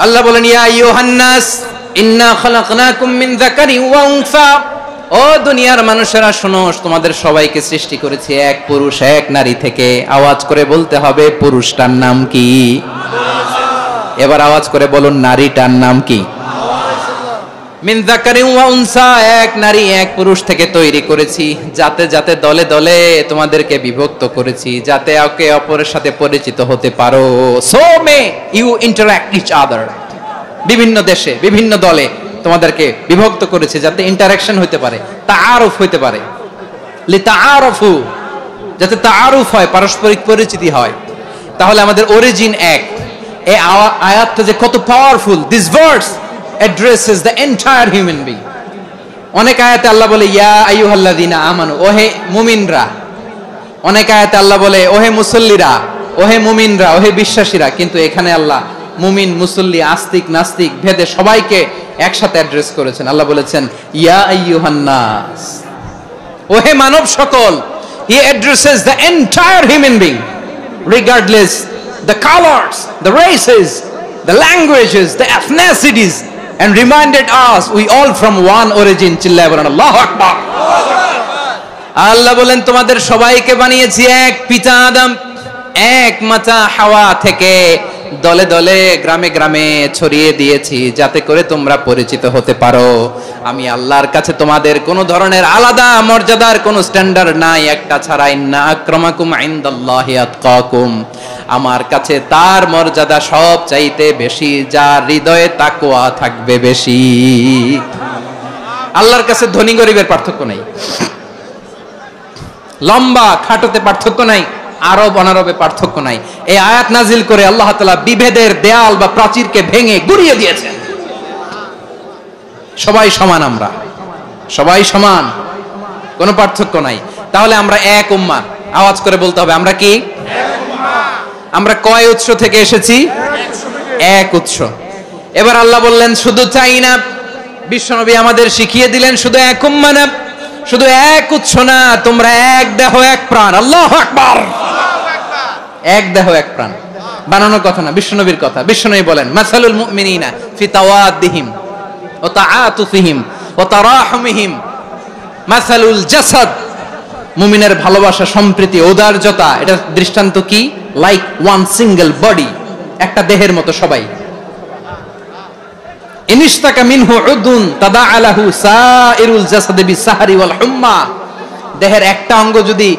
আল্লাহ বলেন, ইয়া আইয়ুহান নাস ইন্না খলাকনাকুম মিন যাকারিন ওয়া উনসা, ও দুনিয়ার মানুষেরা শোনো, তোমাদের সবাইকে সৃষ্টি করেছি এক পুরুষ এক নারী থেকে। আওয়াজ করে বলতে হবে পুরুষটার নাম কি? এবার আওয়াজ করে বলুন নারীটার নাম কি? মিন যাকারিন ওয়া উনসা, এক নারী এক পুরুষ থেকে তৈরি করেছি। যাতে যাতে দলে দলে তোমাদেরকে বিভক্ত করেছি, যাতে একে অপরের সাথে পরিচিত হতে পারো। So may you interact each other. বিভিন্ন দেশে বিভিন্ন দলে তোমাদেরকে বিভক্ত করেছি যাতে ইন্টারঅ্যাকশন হতে পারে, তাআরুফ হতে পারে। লিতাআরফু, যাতে তাআরুফ হয়, পারস্পরিক পরিচিতি হয়। তাহলে আমাদের অরিজিন এক। এই আয়াতটা যে কত powerful! This verse addresses the entire human being. অনেক আয়াতে আল্লাহ বলে ইয়া আইয়ুহাল্লাযীনা আমানু, ওহে মুমিনরা। অনেক আয়াতে আল্লাহ বলে ওহে মুসল্লিরা, ওহে মুমিনরা, ওহে বিশ্বাসীরা। কিন্তু এখানে আল্লাহ মুমিন মুসল্লি আস্তিক নাস্তিক ভেদে সবাইকে একসাথে অ্যাড্রেস করেছেন। আল্লাহ বলেছেন ইয়া আইয়ুহান নাস, ওহে মানব সকল। He addresses the entire human being regardless the colors, the races, the languages, the ethnicities, and reminded us we all from one origin. চিল্লায় বলেন আল্লাহু আকবার। আল্লাহ বলেন তোমাদের সবাইকে বানিয়েছি এক পিতা আদম, এক মাতা হাওয়া থেকে। দলে দলে গ্রামে গ্রামে ছড়িয়ে দিয়েছি যাতে করে তোমরা পরিচিত হতে পারো। আমি আল্লাহর কাছে তোমাদের কোনো ধরনের আলাদা মর্যাদার কোনো স্ট্যান্ডার্ড নাই, একটা ছাড়া। ইন্না আক্রামাকুম ইনদাল্লাহি আতকাকুম, আমার কাছে তার মর্যাদা সব চাইতে বেশি যার হৃদয়ে তাকওয়া থাকবে বেশি। আল্লাহর কাছে ধনী গরিবের পার্থক্য নাই, লম্বা খাটোতে পার্থক্য নাই, আরব অনারবে পার্থক্য নাই। এই আয়াত নাজিল করে আল্লাহ তাআলা বিভেদের দেয়াল বা প্রাচীরকে ভেঙে গুড়িয়ে দিয়েছেন। সবাই সমান, আমরা সবাই সমান, কোনো পার্থক্য নাই। তাহলে আমরা এক উম্মাহ। আওয়াজ করে বলতে হবে আমরা কি? আমরা কয় উৎস থেকে এসেছি? এক উৎস। এবার আল্লাহ বললেন শুধু চাই না, বিশ্বনবী আমাদের শিখিয়ে দিলেন শুধু এক উম্মাহ না, শুধু এক উৎস না, তোমরা এক দেহ এক প্রাণ। আল্লাহু আকবার। এক দেহ এক প্রাণ বানানোর কথা না, বিশ্বনবীর কথা। বিশ্বনবী বলেন মাসালুল মুমিনিনা ফি তাওয়াদ্দিহিম ওয়া তাআতুফিহিম ওয়া তারাহুমিহিম মাসালুল জাসাদ। মুমিনের ভালোবাসা, সম্প্রীতি, ঔদার্যতা, এটা দৃষ্টান্ত কি? লাইক ওয়ান সিঙ্গেল বডি, একটা দেহের মতো সবাই। ইনিশতাকা মিনহু উদুন তাদাআলাহু সাইরুল জাসাদি বিসাহরি ওয়াল হুম্মা। দেহের একটা অঙ্গ যদি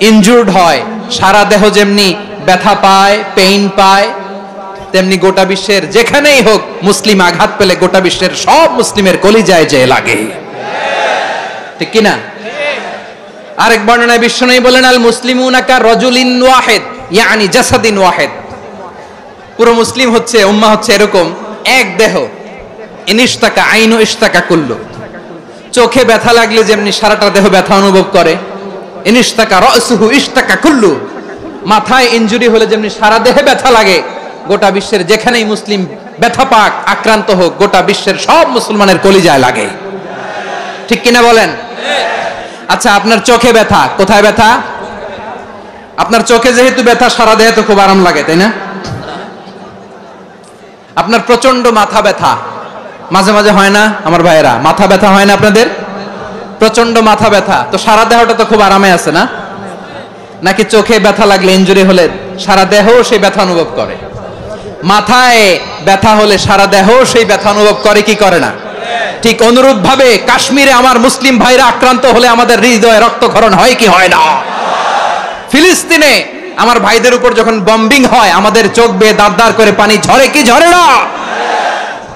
ইনজুর্ড হয়, সারা দেহ যেমনি ব্যথা পায়, পেইন পায়, তেমনি গোটা বিশ্বের যেখানেই হোক মুসলিম আঘাত পেলে গোটা বিশ্বের সব মুসলিমের কলিজায় যে লাগে। ঠিক কি না? আরেক বর্ণনায় বিশ্বনবী বলেন, আল মুসলিমুনা কা রাজুলিন ওয়াহিদ, ইয়ানি জাসাদিন ওয়াহিদ। পুরো মুসলিম হচ্ছে, উম্মাহ হচ্ছে এরকম এক দেহ। ইনিশতাকা আইনু ইশতাকা কুল্লু। চোখে ব্যথা লাগলে যেমনি সারাটা দেহ ব্যথা অনুভব করে, ইনিশতাকা রাসুহু ইশতাকা কুল্লু। মাথায় ইনজুরি হলে যেমনি সারা দেহে ব্যথা লাগে, গোটা বিশ্বের যেখানেই মুসলিম ব্যথা পাক, আক্রান্ত হোক, গোটা বিশ্বের সব মুসলমানের কলিজায় লাগে। ঠিক কিনা বলেন? আচ্ছা, আপনার চোখে ব্যথা, কোথায় ব্যথা? আপনার চোখে যেহেতু ব্যথা, সারা দেহে তো খুব আরাম লাগে, তাই না? আপনার প্রচন্ড মাথা ব্যথা মাঝে মাঝে হয় না আমার ভাইয়েরা? মাথা ব্যথা হয় না আপনাদের? প্রচন্ড মাথা ব্যথা, তো সারা দেহটা তো খুব আরামে আছে না? নাকি চোখে ব্যথা লাগলে, ইনজুরি হলে সারা দেহ সেই ব্যথা অনুভব করে? মাথায় ব্যথা হলে সারা দেহ সেই ব্যথা অনুভব করে কি করে না? ঠিক অনুরূপ ভাবে কাশ্মীরে আমার মুসলিম ভাইরা আক্রান্ত হলে আমাদের হৃদয়ে রক্তক্ষরণ হয় কি হয় না? ফিলিস্তিনে আমার ভাইদের উপর যখন বম্বিং হয়, আমাদের চোখ বেয়ে দাঁড় দাঁড় করে পানি ঝরে কি ঝরে না?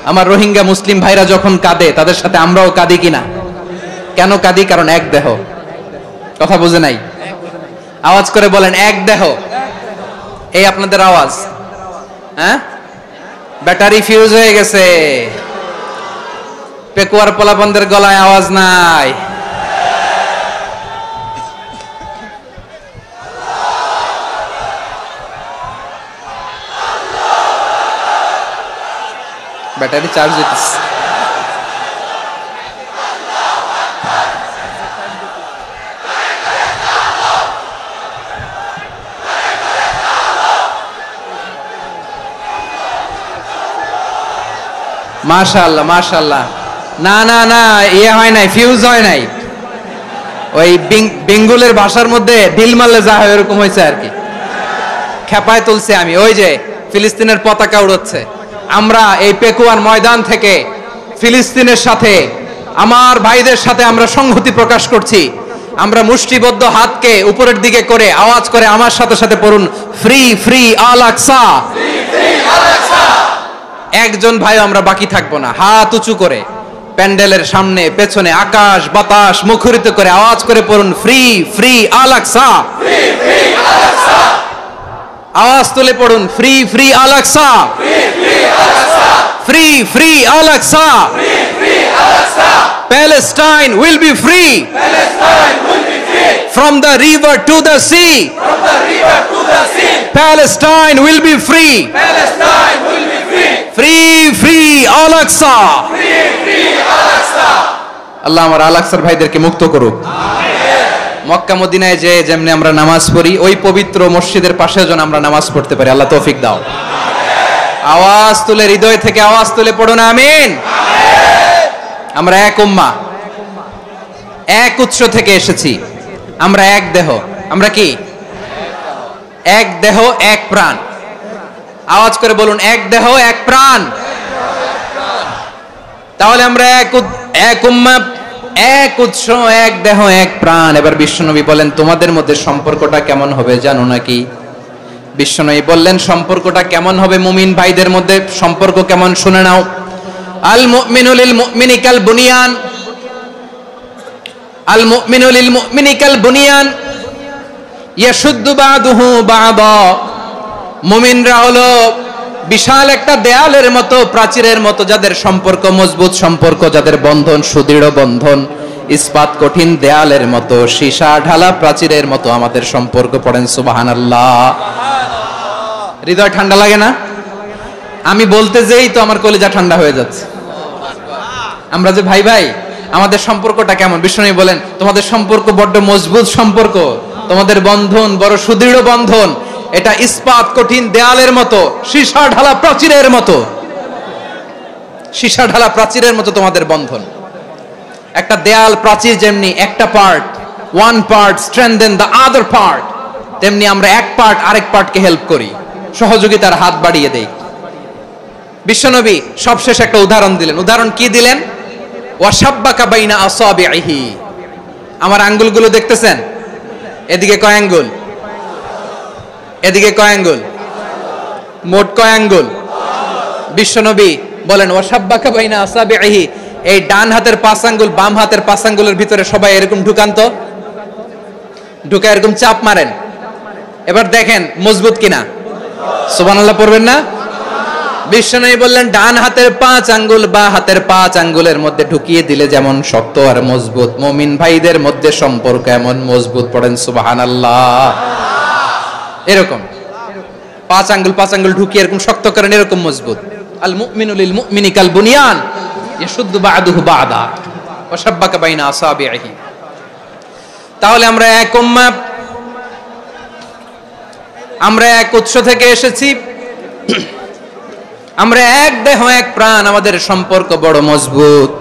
আমার রোহিঙ্গা মুসলিম ভাইরা যখন কাঁদে, তাদের সাথে আমরাও কাঁদি কিনা? কেন কাঁদি? কারণ এক দেহ। কথা বুঝে নাই? আওয়াজ করে বলেন, এক দেহ। এই আপনাদের আওয়াজ, হ্যাঁ? ব্যাটারি ফিউজ হয়ে গেছে, পেকুয়ার পোলাপনদের গলায় আওয়াজ নাই। ব্যাটারি চার্জ হইতেছে। মাশাআল্লাহ মাশাআল্লাহ। না না না, ইয়ে হয় নাই, ফিউজ হয় নাই। ওই বেঙ্গলের ভাষার মধ্যে ঢিল মারলে যা হয় এরকম হয়েছে আর কি। খেপায় তুলছে আমি। ওই যে ফিলিস্তিনের পতাকা উড়াচ্ছে। আমরা এই পেকুয়ার ময়দান থেকে ফিলিস্তিনের সাথে, আমার ভাইদের সাথে আমরা সংহতি প্রকাশ করছি। আমরা মুষ্টিবদ্ধ হাতকে উপরের দিকে করে আওয়াজ করে আমার সাথে সাথে পড়ুন, ফ্রি ফ্রি আল আকসা। একজন ভাই আমরা বাকি থাকবো না। হাত উঁচু করে প্যান্ডেলের সামনে পেছনে আকাশ বাতাস মুখরিত করে আওয়াজ করে পড়ুন, ফ্রি ফ্রি আল আকসা। আওয়াজ তুলে পড়ুন, free free Al Aqsa, free free Al Aqsa. Palestine will be free from the river to the sea. Palestine will be free. Free free Al Aqsa. আল্লাহ আমার আল আকসার ভাইদেরকে মুক্ত করুক। মক্কা মদিনায় যে যেমনি আমরা নামাজ পড়ি, ওই পবিত্র মসজিদের পাশে যেন আমরা নামাজ পড়তে পারি। আল্লাহ তৌফিক দাও। আওয়াজ তুলে, হৃদয় থেকে আওয়াজ তুলে পড়ুন আমিন। আমরা এক উম্মাহ, এক উৎস থেকে এসেছি। আমরা এক দেহ। আমরা কি? এক দেহ এক প্রাণ। আওয়াজ করে বলুন, এক দেহ এক প্রাণ। তাহলে আমরা এক উম্মাহ, এক উৎস, এক দেহ এক প্রাণ। এবার বিশ্বনবী বলেন, তোমাদের মধ্যে সম্পর্কটা কেমন হবে জানো নাকি? বিশ্বনবী বললেন, সম্পর্কটা কেমন হবে মুমিন ভাইদের মধ্যে? সম্পর্ক কেমন শুনে নাও। আল মুমিনু লিল মুমিনি কাল বুনিয়ান, আল মুমিনু লিল মুমিনি কাল বুনিয়ান ইয়াশুদ্দু বাদুহু বাদা। মুমিনরা হলো বিশাল একটা দেয়ালের মতো, প্রাচীরের মতো, যাদের সম্পর্ক মজবুত সম্পর্ক, যাদের বন্ধন সুদৃঢ় বন্ধন, ইস্পাত কঠিন দেয়ালের মতো, সীসা ঢালা প্রাচীরের মতো আমাদের সম্পর্ক। পড়েন সুবহানাল্লাহ। হৃদয় ঠান্ডা লাগে না? আমি বলতে যেই তো আমার কলিজা ঠান্ডা হয়ে যাচ্ছে। আমরা যে ভাই ভাই, আমাদের সম্পর্কটা কেমন? বিষ্ণু বলেন, তোমাদের সম্পর্ক বড্ড মজবুত সম্পর্ক, তোমাদের বন্ধন বড় সুদৃঢ় বন্ধন। এটা ইস্পাত কঠিন দেয়ালের মতো, সীসা ঢালা প্রাচীরের মতো, সীসা ঢালা প্রাচীরের মতো তোমাদের বন্ধন। একটা দেয়াল প্রাচীর যেমনি একটা part, one part strengthen the other part, তেমনি আমরা এক পার্ট আরেক পার্টকে হেল্প করি, সহযোগিতার হাত বাড়িয়ে দেই। বিশ্বনবী সবশেষ একটা উদাহরণ দিলেন। উদাহরণ কি দিলেন? ওয়াশাব্বাকা বাইনা আসাবিহি। আমার আঙ্গুলগুলো দেখতেছেন? এদিকে কয় আঙ্গুল? এদিকে কয় আঙ্গুল? মোট কয় আঙ্গুল? বিশ্বনবী বলেন, ওয়াশাব্বাকা বাইনা আসাবিহি, এই ডান হাতের 5 আঙ্গুল বাম হাতের 5 আঙ্গুলের ভিতরে সবাই এরকম ঢুকান তো, ঢুকে এরকম চাপ মারেন। এবার দেখেন মজবুত কিনা। সুবহানাল্লাহ পড়বেন না? বিশ্বনবী বললেন ডান হাতের 5 আঙ্গুল বা হাতের 5 আঙ্গুলের মধ্যে ঢুকিয়ে দিলে যেমন শক্ত আর মজবুত, মুমিন ভাইদের মধ্যে সম্পর্ক এমন মজবুত। পড়েন সুবহানাল্লাহ। এরকম 5 আঙ্গুল ঢুকিয়ে এরকম শক্ত করেন, এরকম মজবুত। আল মুমিনু লিল মুমিনি কাল বুনিয়ান ইয়াশুদ্দু বা'দুহু বা'দা ওয়া শাব্বাকা বাইনা আসাবিহি। তাহলে আমরা এক উম্মাহ, আমরা এক উৎস থেকে এসেছি, আমরা এক দেহ এক প্রাণ, আমাদের সম্পর্ক বড় মজবুত।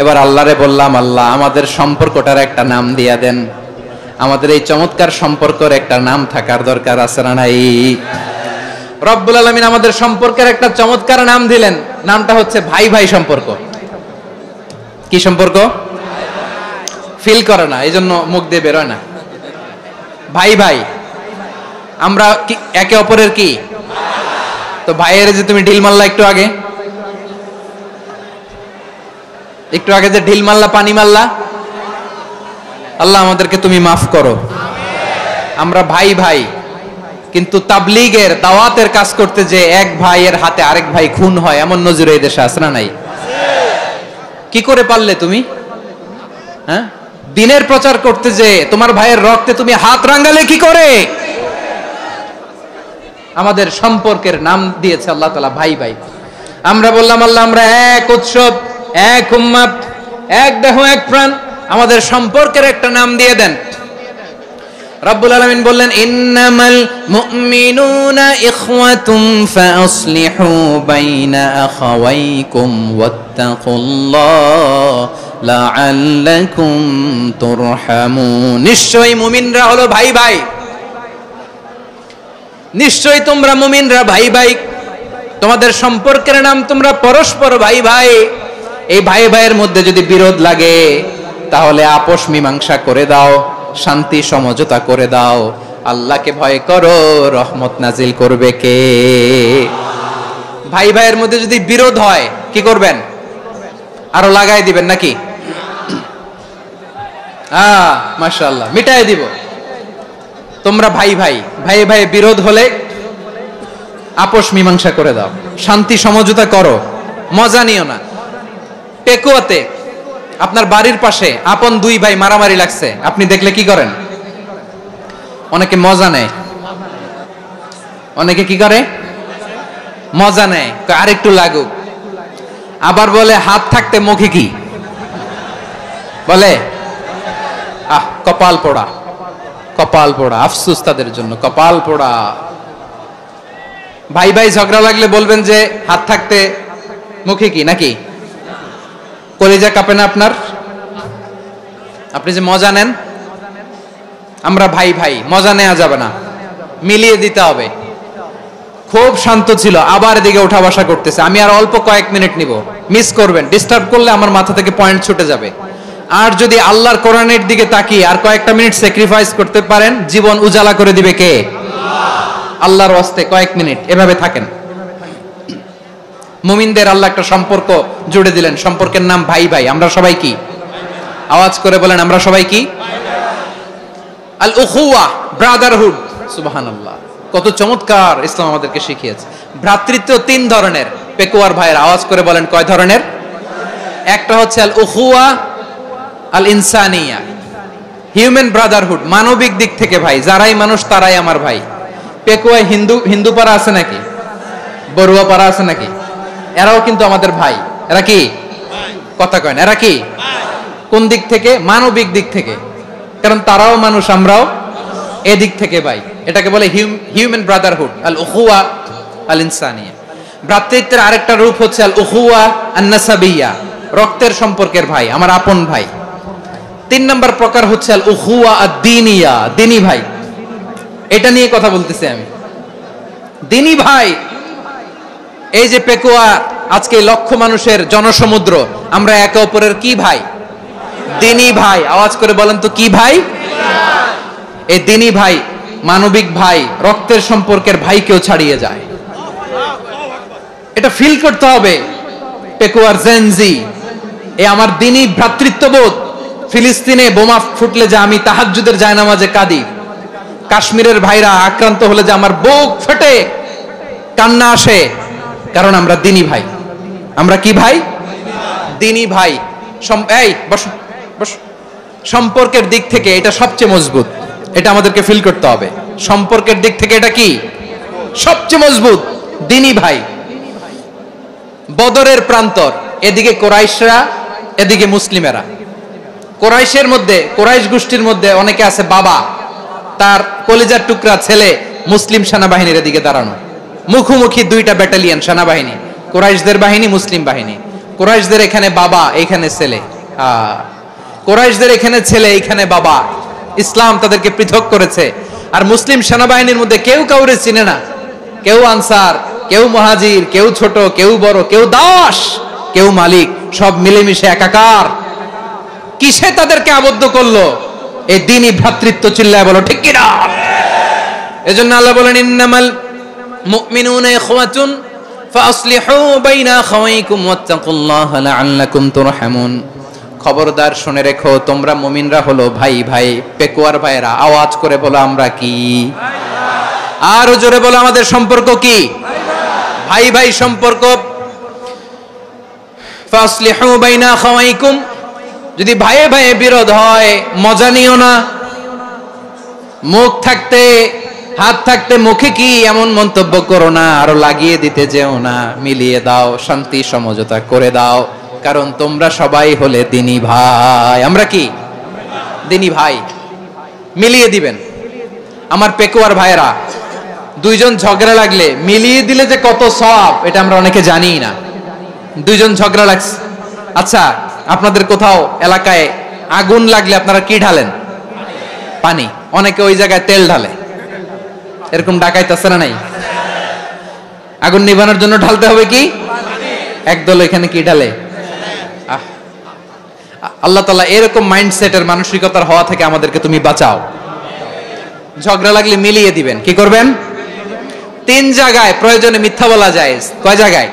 এবার আল্লাহরে বললাম, আল্লাহ আমাদের সম্পর্কটার একটা নাম দিয়া দেন। আমাদের এই চমৎকার সম্পর্কের একটা নাম থাকার দরকার আছে না নাই? রব্বুল আলামিন আমাদের সম্পর্কের একটা চমৎকার নাম দিলেন, নামটা হচ্ছে ভাই ভাই সম্পর্ক। কি সম্পর্ক? ফিল করে না, এই জন্য মুখ দিয়ে বেরোয় না। ভাই ভাই, আমরা একে অপরের কি? তো ভাইয়ের যে তুমি ঢিল মারলা একটু আগে যে ঢিল মারলা, পানি মারলা, আল্লাহ আমাদেরকে তুমি মাফ করো। আমরা ভাই ভাই, কিন্তু তাবলীগের দাওয়াতের কাজ করতে যে এক ভাইয়ের হাতে আরেক ভাই খুন হয়, এমন নজির এই দেশে আছে না নাই? কি করে পারলে তুমি? হ্যাঁ, দিনের প্রচার করতে যে তোমার ভাইয়ের রক্তে তুমি হাত রাঙালে কি করে? আমাদের সম্পর্কের নাম দিয়েছে আল্লাহ তাআলা ভাই ভাই। আমরা বললাম আল্লাহ আমরা এক উৎসব, এক উম্মাহ, এক দেহ এক প্রাণ, আমাদের সম্পর্কের একটা নাম দিয়ে দেন। রব্বুল আলামিন বললেন ইন্নামাল মুমিনুনা ইখওয়াতুম ফাসলিহু বাইনা আখাওয়াইকুম ওয়াত্তাকুল্লাহ লাআল্লাকুম তুরহামুন। নিশ্চয়ই মুমিনরা হলো ভাই ভাই, নিশ্চয়ই তোমরা মুমিনরা ভাই ভাই, তোমাদের সম্পর্কের নাম তোমরা পরস্পর ভাই ভাই। এই ভাই ভাইয়ের মধ্যে যদি বিরোধ লাগে তাহলে আপোষ মীমাংসা করে দাও, শান্তি সমঝোতা করে দাও। আল্লাহকে ভয় করো, রহমত নাজিল করবে কে? ভাই ভাইয়ের মধ্যে যদি বিরোধ হয় কি করবেন? আরো লাগাই দিবেন নাকি? মাশাআল্লাহ, মিটাই দিব। তোমরা ভাই ভাই, ভাই ভাই বিরোধ হলে আপোষ মীমাংসা করে দাও, শান্তি সমঝোতা করো, মজা নিও না। পেকুয়াতে আপনার বাড়ির পাশে আপন দুই ভাই মারামারি লাগছে, আপনি দেখলে কি করেন? অনেকে মজা নেয়, অনেকে কি করে? মজা নেয়, আরেকটু লাগুক। আবার বলে হাত থাকতে মুখে কি বলে? কপাল পোড়া, কপাল পোড়া। আফসোস তাদের জন্য, কপাল পোড়া। ভাই ভাই ঝগড়া লাগলে বলবেন যে হাত থাকতে মুখে কি, নাকি? কলিজা কাঁপে না আপনার? আপনি যে মজা নেন। আমরা ভাই ভাই, মজা নেওয়া যাবে না, মিলিয়ে দিতে হবে। খুব শান্ত ছিল, আবার এদিকে উঠা বসা করতেছে। আমি আর অল্প কয়েক মিনিট নিব, মিস করবেন। ডিস্টার্ব করলে আমার মাথা থেকে পয়েন্ট ছুটে যাবে। আর যদি আল্লাহর কোরআনের দিকে তাকিয়ে আর কয়েকটা মিনিট স্যাক্রিফাইস করতে পারেন, জীবন উজালা করে দিবে কে? আল্লাহর ওয়াস্তে কয়েক মিনিট এভাবে থাকেন। মুমিনদের আল্লাহ একটা সম্পর্ক জুড়ে দিলেন, সম্পর্কের নাম ভাই ভাই। আমরা সবাই কি? আওয়াজ করে বলেন, আমরা সবাই কি? আল উখুয়া, ব্রাদারহুড। সুবহানাল্লাহ, কত চমৎকার ইসলাম আমাদেরকে শিখিয়েছে। ভ্রাতৃত্ব 3 ধরনের। পেকুয়ার ভাইয়ের আওয়াজ করে বলেন কয় ধরনের? একটা হচ্ছে আল উখুয়া আল ইনসানিয়া, হিউম্যান ব্রাদারহুড, মানবিক দিক থেকে ভাই, যারাই মানুষ তারাই আমার ভাই। পেকুয়ায় হিন্দু পাড়া আছে নাকি? বড়ুয়া পাড়া আছে নাকি? এরাও কিন্তু আমাদের ভাই। এরা কি? কথা কয় না, এরা কি? কোন দিক থেকে? মানবিক দিক থেকে, কারণ তারাও মানুষ, আমরাও এদিক থেকে ভাই। এটাকে বলে হিউম্যান ব্রাদারহুড, আল উখুয়া আল ইনসানিয়া। ভ্রাতৃত্বের আরেকটা রূপ হচ্ছে আল উখুয়া আন নাসাবিয়া, রক্তের সম্পর্কের ভাই, আমার আপন ভাই। 3 নম্বর প্রকার হচ্ছে আল উখুয়া আদ-দীনিয়া, দিনী ভাই। এটা নিয়ে কথা বলতেছি আমি। দিনী ভাই, এই যে পেকুয়া আজকে লক্ষ মানুষের জনসমুদ্র, আমরা একে অপরের কি ভাই? দিনী ভাই। আওয়াজ করে বলেন তো কি ভাই? এই দিনী ভাই, মানবিক ভাই, রক্তের সম্পর্কের ভাইকেও ছাড়িয়ে যায়। এটা ফিল করতে হবে। পেকুয়ার জেনজি এই আমার দ্বীনি ভ্রাতৃত্ববোধ, ফিলিস্তিনে বোমা ফুটলে যে আমি তাহাজ্জুদের জায়নামাজে কাঁদি, কাশ্মীরের ভাইরা আক্রান্ত হলে যে আমার বুক ফেটে কান্না আসে, কারণ আমরা দ্বীনি ভাই। আমরা কি ভাই? দ্বীনি ভাই। এই বসো বসো। সম্পর্কের দিক থেকে এটা সবচেয়ে মজবুত, এটা আমাদেরকে ফিল করতে হবে। সম্পর্কের দিক থেকে এটা কি সবচেয়ে মজবুত? দ্বীনি ভাই। বদরের প্রান্তর, এদিকে কোরাইশরা, এদিকে মুসলিমেরা। কোরাইশের মধ্যে, কোরাইশ গোষ্ঠীর মধ্যে অনেকে আছে বাবা, তার কলিজার টুকরা ছেলে মুসলিম সেনাবাহিনীর এদিকে দাঁড়ানো, মুখোমুখি দুইটা ব্যাটালিয়ন সেনাবাহিনী, কোরাইশদের বাহিনী, মুসলিম বাহিনী। কোরাইশদের এখানে বাবা, এইখানে ছেলে। কোরাইশদের এখানে ছেলে, এইখানে বাবা। ইসলাম তাদেরকে পৃথক করেছে। আর মুসলিম সেনাবাহিনীর মধ্যে কেউ কাউরে চিনে না, কেউ আনসার, কেউ মুহাজির, কেউ ছোট, কেউ বড়, কেউ দাস, কেউ মালিক, সব মিলেমিশে একাকার। কিসে তাদেরকে আবদ্ধ করলো? এই দ্বীনি ভ্রাতৃত্ব। চিল্লায় বলো ঠিক কিনা? এজন্য আল্লাহ বলেন, ইন্নামাল মুমিনুনা ইখওয়াতুন ফাসলিহু বাইনা আখাওয়াইকুম ওয়াত্তাকুল্লাহা লাআল্লাকুম তুরহামুন। খবরদার শুনে রেখো, তোমরা মুমিনরা হলো ভাই ভাই। পেকুয়ার ভাইরা আওয়াজ করে বলো আমরা কি? আর জোরে বলো আমাদের সম্পর্ক কি? ভাই ভাই সম্পর্ক। ফাসলিহু বাইনা আখাওয়াইকুম। যদি ভাইয়ে ভাইয়ে বিরোধ হয় মজা নিও না। মুখ থাকতে হাত থাকতে মুখে কি এমন মন্তব্য করো না, আরো লাগিয়ে দিতে যেও না। মিলিয়ে দাও, শান্তি সমঝোতা করে দাও, কারণ তোমরা সবাই হলে দ্বীনি ভাই। আমরা কি? দ্বীনি ভাই। মিলিয়ে দিবেন। আমার পেকুয়ার ভাইরা, দুইজন ঝগড়া লাগলে মিলিয়ে দিলে যে কত সওয়াব, এটা আমরা অনেকে জানি না। দুইজন ঝগড়া লাগছে, আচ্ছা আপনাদের কোথাও এলাকায় আগুন লাগলে আপনারা কি ঢালেন? পানি। অনেকে ওই জায়গায় তেল ঢালে। এরকম ডাকাইত আছে না নাই? আগুন নিভানোর জন্য ঢালতে হবে কি? একদল এখানে কি ঢালে? আল্লাহ তাআলা এরকম মাইন্ডসেটের মানসিকতার হওয়া থেকে আমাদেরকে তুমি বাঁচাও। ঝগড়া লাগলে মিলিয়ে দিবেন। কি করবেন? 3 জায়গায় প্রয়োজনে মিথ্যা বলা যায়। কয় জায়গায়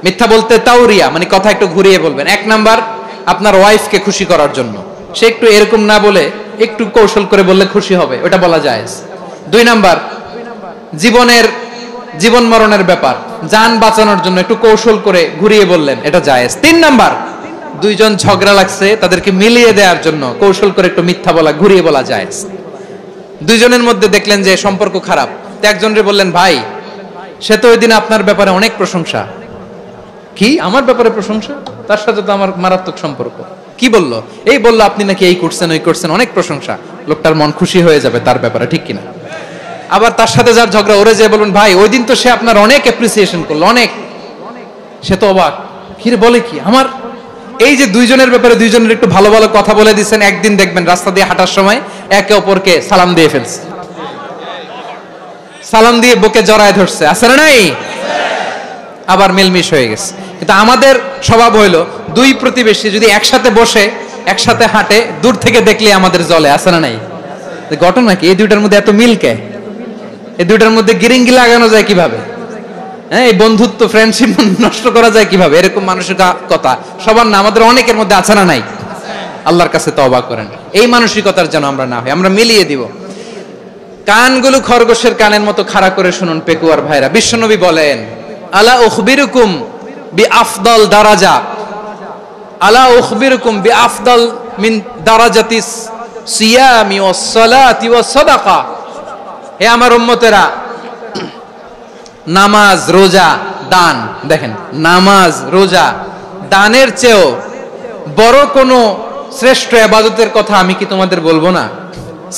মিথ্যা বলতে? তাওরিয়া, মানে কথা একটু ঘুরিয়ে বলবেন। 1 নাম্বার, আপনার ওয়াইফকে খুশি করার জন্য, সে একটু এরকম না বলে একটু কৌশল করে বললে খুশি হবে, ওটা বলা যায়। 2 নাম্বার, জীবন মরণের ব্যাপার, জান বাঁচানোর জন্য একটু কৌশল করে ঘুরিয়ে বললেন, এটা জায়েজ। 3 নাম্বার, দুইজন ঝগড়া লাগছে তাদেরকে মিলিয়ে দেওয়ার জন্য কৌশল করে একটু মিথ্যা বলা, ঘুরিয়ে বলা জায়েজ। দুইজনের মধ্যে দেখলেন যে সম্পর্ক খারাপ, তো একজনরে বললেন, ভাই সে তো ওই দিন আপনার ব্যাপারে অনেক প্রশংসা। কি আমার ব্যাপারে প্রশংসা? তার সাথে তো আমার মারাত্মক সম্পর্ক। কি বললো? এই বললো আপনি নাকি এই করছেন ওই করছেন, অনেক প্রশংসা। লোকটার মন খুশি হয়ে যাবে তার ব্যাপারে, ঠিক কিনা? আবার তার সাথে যার ঝগড়া, ওরে যে বলুন, ভাই ওই দিন তো সে আপনার অনেক অ্যাপ্রিসিয়েশন করলো, অনেক। সে তো অবাক, কিরে বলে কি আমার? এই যে দুইজনের ব্যাপারে দুইজনের একটু ভালো ভালো কথা বলে দিচ্ছেন, একদিন দেখবেন রাস্তা দিয়ে হাঁটার সময় একে অপরকে সালাম দিয়ে ফেলছে, সালাম দিয়ে বুকে জড়ায় ধরছে, আছে না নাই? আবার মিলমিশ হয়ে গেছে। কিন্তু আমাদের স্বভাব হইলো, দুই প্রতিবেশী যদি একসাথে বসে একসাথে হাঁটে, দূর থেকে দেখলে আমাদের জ্বলে, আছে না নাই? ঘটনা কি? এই দুইটার মধ্যে এত মিল কে? এই দুইটার মধ্যে গিরিঙ্গি লাগানো যায় কিভাবে? হ্যাঁ, এই বন্ধুত্ব ফ্রেন্ডশিপ নষ্ট করা যায় কিভাবে? এরকম মানসিকতা সবার না, আমাদের অনেকের মধ্যে আছে না নাই? আল্লাহর কাছে তওবা করেন এই মানসিকতার যেন আমরা না হই, আমরা মিলিয়ে দিব। কানগুলো খরগোশের কানের মতো খাড়া করে শুনুন পেকুয়ার ভাইরা। বিশ্বনবী বলেন, আলা উখবিরুকুম বিআফদাল দারাজা, আলা উখবিরুকুম বিআফদাল মিন দারাজাতিস সিয়ামি ওয়াস সালাতি ওয়াস সাদাকা। হে আমার উম্মতেরা, নামাজ, রোজা, দান, দেখেন নামাজ, রোজা, দানের চেয়েও বড় কোনো শ্রেষ্ঠ ইবাদতের কথা আমি কি তোমাদের বলবো না?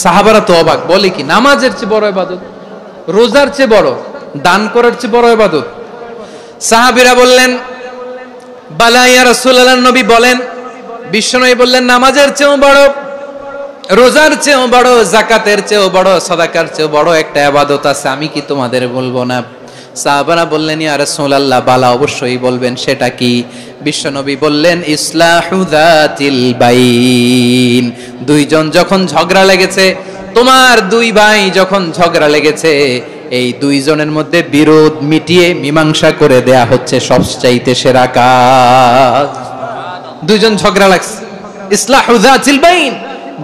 সাহাবারা তো অবাক, বলে কি নামাজের চেয়ে বড় ইবাদত, রোজার চেয়ে বড়, দান করার চেয়ে বড় ইবাদত? সাহাবীরা বললেন, বালা ইয়া রাসূলুল্লাহ। নবী বলেন, বিশ্বনবী বললেন, নামাজের চেয়েও বড়, রোজার চেয়েও বড়, যাকাতের চেয়েও বড়, সাদাকার চেয়েও বড় একটা ইবাদত আছে, আমি কি তোমাদের বলবো না? সাহাবারা বললেন, ইয়া রাসূলুল্লাহ, বালা অবশ্যই বলবেন, সেটা কি? বিশ্বনবী বললেন, ইসলাহু যাতিল বাইন। দুইজন যখন ঝগড়া লেগেছে, তোমার দুই ভাই যখন ঝগড়া লেগেছে, এই দুইজনের মধ্যে বিরোধ মিটিয়ে মীমাংসা করে দেয়া হচ্ছে সবচাইতে সেরা কাজ। দুইজন ঝগড়া লাগছে, ইসলাহু যাতিল বাইন,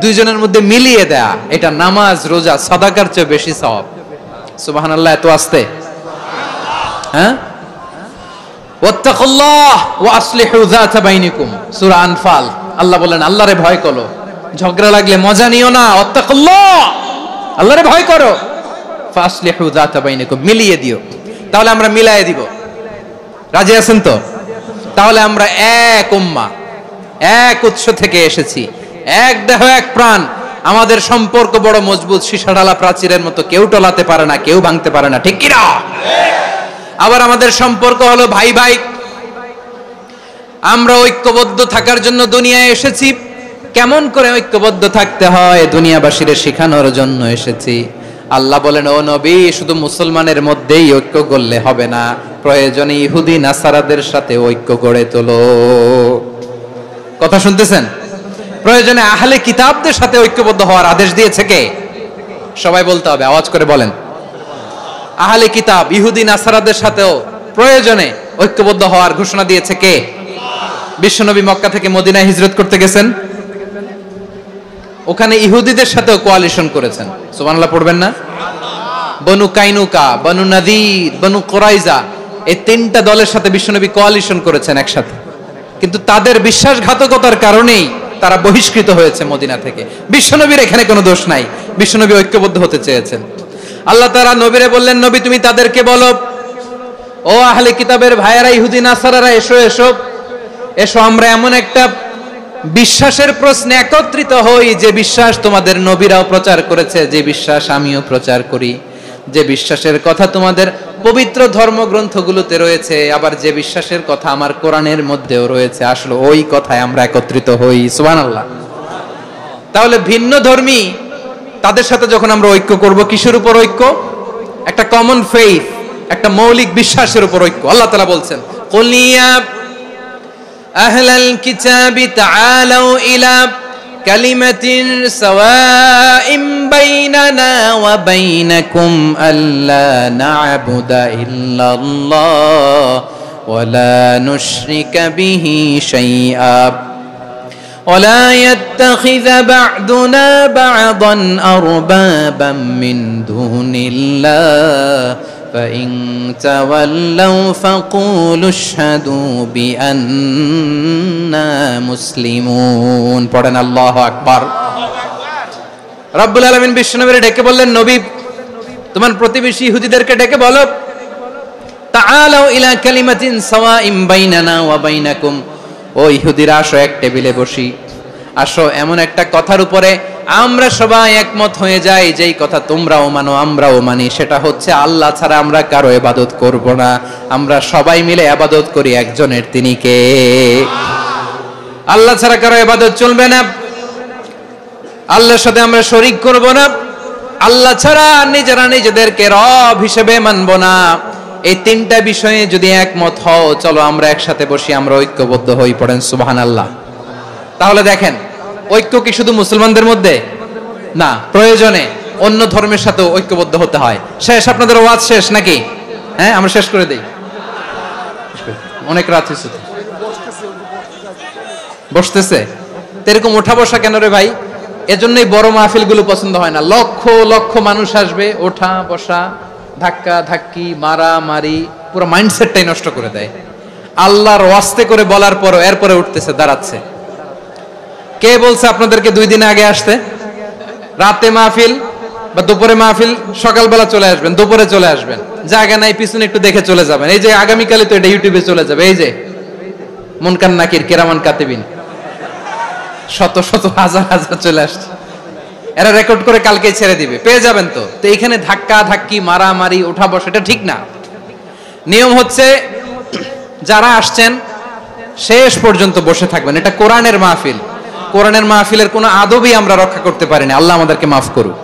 দুইজনের মধ্যে মিলিয়ে দেয়া, এটা নামাজ রোজা সাদাকার চেয়ে বেশি সওয়াব। সুবহানাল্লাহ, এত আস্তে, হ্যাঁ। ওয়াত্তাকুল্লাহ ওয়া আসলিহু যাতা বাইনিকুম, সূরা আনফাল। আল্লাহ বলেন আল্লাহরে ভয় করো, ঝগড়া লাগলে মজা নিও না, ওয়াত্তাকুল্লাহ, আল্লাহরে ভয় করো, ফাসলিহু যাতা বাইনিকুম, মিলিয়ে দিও। তাহলে আমরা মিলায়ে দিব, রাজি আছেন তো? তাহলে আমরা এক উম্মাহ, এক উৎস থেকে এসেছি, এক দেহ এক প্রাণ, আমাদের সম্পর্ক বড় মজবুত, সীসাঢালা প্রাচীরের মতো, কেউ টলাতে পারে না, কেউ ভাঙতে পারে না, ঠিক কি না? আবার আমাদের সম্পর্ক হলো ভাই ভাই, আমরা ঐক্যবদ্ধ থাকার জন্য দুনিয়ায় এসেছি। কেমন করে ঐক্যবদ্ধ থাকতে হয় দুনিয়াবাসীদের শেখানোর জন্য এসেছি। আল্লাহ বলেন, ও নবী, শুধু মুসলমানের মধ্যেই ঐক্য করলে হবে না, প্রয়োজনে ইহুদি নাসারাদের সাথে ঐক্য গড়ে তোলো। কথা শুনতেছেন? প্রয়োজনে আহলে কিতাবদের সাথে ঐক্যবদ্ধ হওয়ার আদেশ দিয়েছে কে? সবাই বলতে হবে, আওয়াজ করে বলেন। আহলে কিতাব ইহুদি নাসারাদের সাথেও প্রয়োজনে ঐক্যবদ্ধ হওয়ার ঘোষণা দিয়েছে কে? বিশ্বনবী মক্কা থেকে মদিনায় হিজরত করতে গেছেন, ওখানে ইহুদিদের সাথেও কোয়ালিশন করেছেন। সুবহানাল্লাহ পড়বেন না? বনু কাইনুকা, বনু নাদির, বনু কুরাইজা, এই তিনটা দলের সাথে বিশ্বনবী কোয়ালিশন করেছেন একসাথে, কিন্তু তাদের বিশ্বাসঘাতকতার কারণেই তারা বহিষ্কৃত হয়েছে মদিনা থেকে। বিশ্বনবীর এখানে কোনো দোষ নাই, বিশ্বনবী ঐক্যবদ্ধ হতে চেয়েছেন। আল্লাহ তাআলা নবীরে বললেন, নবী তুমি তাদেরকে বলো, ও আহলে কিতাবের ভাইয়েরা, ইহুদি নাসারারা, এসো এসো এসো, আমরা এমন একটা বিশ্বাসের প্রশ্নে একত্রিত হই, যে বিশ্বাস তোমাদের নবীরাও প্রচার করেছে, যে বিশ্বাস আমিও প্রচার করি, যে বিশ্বাসের কথা তোমাদের পবিত্র ধর্মগ্রন্থগুলোতে রয়েছে, আবার যে বিশ্বাসের কথা আমার কোরআনের মধ্যেও রয়েছে, আসলে ওই কথায় আমরা একত্রিত হই। সুবহানাল্লাহ। তাহলে ভিন্ন ধর্মী তাদের সাথে যখন আমরা ঐক্য করব, কিসের উপর ঐক্য? একটা কমন ফেইথ, একটা মৌলিক বিশ্বাসের উপর ঐক্য। আল্লাহ তাআলা বলছেন, কুল ইয়া আহলাল কিতাবি তাআলাউ ইলা কালিমাতিন সাওয়াইম বাইনানা ওয়া বাইনাকুম আল্লা না'বুদা ইল্লাল্লাহ ওয়া লা নুশরিকা বিহি শাইআ ولا يتخذ بعضنا بعضا أربابا من دون الله فإن تولوا فقولوا اشهدوا بأننا مسلمون। পড়েন আল্লাহু আকবার। রব্বুল আলামিন বিশ্বনবীর ডেকে বললেন, নবী তোমার প্রতিবেশী ইহুদিদেরকে ডেকে বলো, তাআলাউ ইলা কালিমাতিন সাওয়াইম বাইনানা ওয়া বাইনাকুম, ও ইহুদিরা আসো, এক টেবিলে বসি, আসো এমন একটা কথার উপরে আমরা সবাই একমত হয়ে যাই, যেই কথা তোমরাও মানো আমরাও মানি, সেটা হচ্ছে আল্লাহ ছাড়া আমরা কারো ইবাদত করব না, আমরা সবাই মিলে ইবাদত করি একজনের, তিনি কে? আল্লাহ ছাড়া কারো ইবাদত চলবে না, আল্লাহর সাথে আমরা শরীক করব না, আল্লাহ ছাড়া নিজেরা নিজেদেরকে রব হিসেবে মানব না। এই তিনটা বিষয়ে যদি একমত হও, চলো আমরা একসাথে বসি, আমরা ঐক্যবদ্ধ হই। পড়েন সুবহানাল্লাহ। তাহলে দেখেন, ঐক্য কি শুধু মুসলমানদের মধ্যে না, প্রয়োজনে অন্য ধর্মের সাথে ঐক্যবদ্ধ হতে হয়। শেষ, আপনাদের ওয়াজ শেষ নাকি? হ্যাঁ, আমরা শেষ করে দেই, অনেক রাত হয়েছে। বসতেছে এরকম ওঠা বসা কেন রে ভাই? এজন্যই বড় মাহফিল গুলো পছন্দ হয় না। লক্ষ লক্ষ মানুষ আসবে, ওঠা বসা, ধাক্কা ধাক্কি, মারা মারি, পুরো মাইন্ডসেটটাই নষ্ট করে দেয়। আল্লাহর ওয়াস্তে করে বলার পরও এরপরে উঠতেছে, দাঁড়াচ্ছে। কে বলছে আপনাদেরকে 2 দিন আগে আসতে? রাতে মাহফিল বা দুপুরে মাহফিল, সকালবেলা চলে আসবেন, দুপুরে চলে আসবেন, জায়গা নাই পিছনে একটু দেখে চলে যাবেন। এই যে আগামীকালে তো এটা ইউটিউবে চলে যাবে, এই যে মুনকার নাকির কিরামান কাতিবিন, শত শত হাজার হাজার চলে আসছে, এরা রেকর্ড করে কালকেই ছেড়ে দিবে, পেয়ে যাবেন। তো এখানে ধাক্কা ধাক্কি, মারামারি, ওঠা বসা, এটা ঠিক না। নিয়ম হচ্ছে যারা আসছেন শেষ পর্যন্ত বসে থাকবেন। এটা কোরআনের মাহফিল, কোরআনের মাহফিলের কোনো আদবই আমরা রক্ষা করতে পারিনি। আল্লাহ আমাদেরকে মাফ করুক,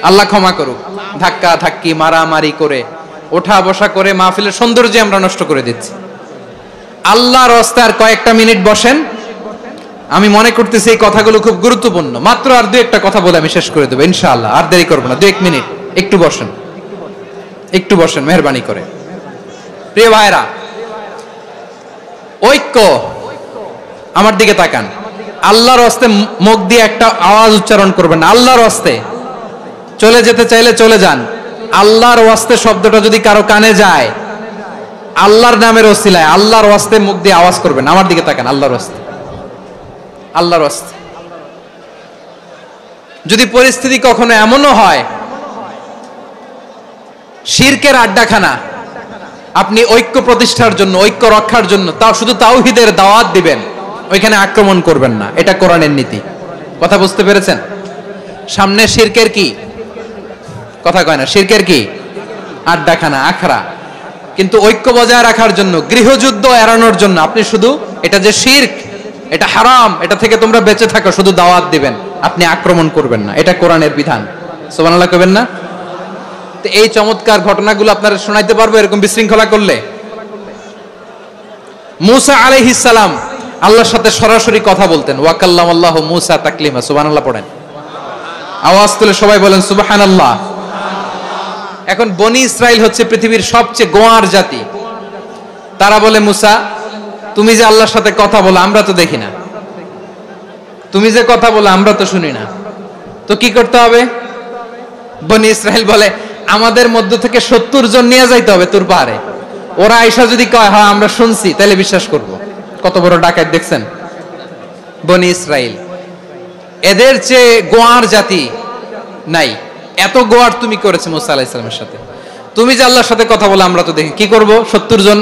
আল্লাহ ক্ষমা করুক। ধাক্কা ধাক্কি, মারামারি করে, ওঠা বসা করে মাহফিলের সৌন্দর্য আমরা নষ্ট করে দিচ্ছি। আল্লাহর রাস্তায় কয়েকটা মিনিট বসেন। আমি মনে করতেছি এই কথাগুলো খুব গুরুত্বপূর্ণ। মাত্র আর 2-1টা কথা বলে আমি শেষ করে দেবো ইনশাআল্লাহ, আর দেরি করবো না। 2-1 মিনিট একটু বসেন, একটু বসেন মেহরবানি করে। প্রিয় ভাইরা, ঐক্য আমার দিকে তাকান, আল্লাহর হস্তে মুখ দিয়ে একটা আওয়াজ উচ্চারণ করবেন, আল্লাহর হস্তে। চলে যেতে চাইলে চলে যান। আল্লাহর ওয়াস্তে শব্দটা যদি কারো কানে যায়, আল্লাহর নামের ওসিলায় আল্লাহর ওয়াস্তে মুখ দিয়ে আওয়াজ করবেন, আমার দিকে তাকান, আল্লাহর ওয়াস্তে, আল্লাহর ওয়াস্তে। যদি পরিস্থিতি কখনো এমনও হয় শিরকের আড্ডাখানা, আপনি ঐক্য প্রতিষ্ঠার জন্য, ঐক্য রক্ষার জন্য তাও শুধু তাওহীদের দাওয়াত দিবেন, ওইখানে আক্রমণ করবেন না। এটা কোরআনের নীতি। কথা বুঝতে পেরেছেন? সামনে শিরকের কি কথা কয় না, শিরকের কি আড্ডাখানা, আখড়া। কিন্তু ঐক্য বজায় রাখার জন্য, গৃহযুদ্ধ এড়ানোর জন্য আপনি শুধু এটা যে শিরক, এটা হারাম, এটা থেকে তোমরা বেঁচে থাকো, শুধু দাওয়াত দিবেন, আপনি আক্রমণ করবেন না। এটা কোরআনের বিধান। সুবহানাল্লাহ কইবেন না? তো এই চমৎকার ঘটনাগুলো আপনারা শোনাইতে পারবো এরকম বিশৃঙ্খলা করলে। মুসা আলাইহিস সালাম আল্লাহর সাথে সরাসরি কথা বলতেন। ওয়া কাল্লামাল্লাহু মুসা তাকলিমা। সুবহানাল্লাহ পড়েন, আওয়াজ তুলে সবাই বলেন সুবহানাল্লাহ। এখন বনি ইসরাইল হচ্ছে পৃথিবীর সবচেয়ে গোয়ার জাতি। তারা বলে, মুসা তুমি যে আল্লাহর সাথে কথা বলো আমরা তো দেখি না, তুমি যে কথা বলো আমরা তো শুনি না, তো কি করতে হবে? বনি ইসরাইল বলে, আমাদের মধ্য থেকে 70 জন নিয়ে যাইতে হবে তুর পাহাড়ে। ওরা আয়েশা যদি কয় হ্যাঁ আমরা শুনছি, তাহলে বিশ্বাস করব। কত বড় ডাকাত দেখছেন বনি ইসরাইল। এদের চেয়ে গোয়ার জাতি নাই। এত গোয়ার তুমি করেছে মুসা আলাইহিস সালামের সাথে। তুমি যে আল্লাহর সাথে কথা বলে আমরা তো দেখি, কি করব? 70 জন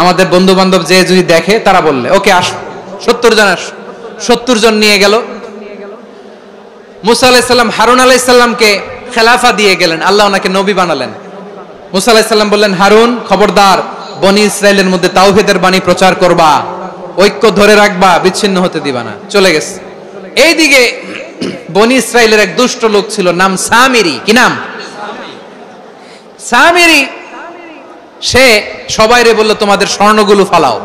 আমাদের বন্ধু বান্ধব যে যদি দেখে, তারা বললে ওকে আসো, 70 জন আসো। 70 জন নিয়ে গেল। মুসা আলাইহিস সালাম হারুন আলাইহিস সালামকে খেলাফা দিয়ে গেলেন, আল্লাহ ওনাকে নবী বানালেন। মুসা আলাইহিস সালাম বললেন, হারুন খবরদার, বনি ইসরাইলের মধ্যে তাওহীদের বাণী প্রচার করবা, ঐক্য ধরে রাখবা, বিচ্ছিন্ন হতে দিবা না। চলে গেছে। এইদিকে বনি ইসরাইলের এক দুষ্ট লোক ছিল, নাম সামিরি। কি নাম? সামিরি। সে সবাইরে বলল, তোমাদের স্বর্ণগুলো ফালাও।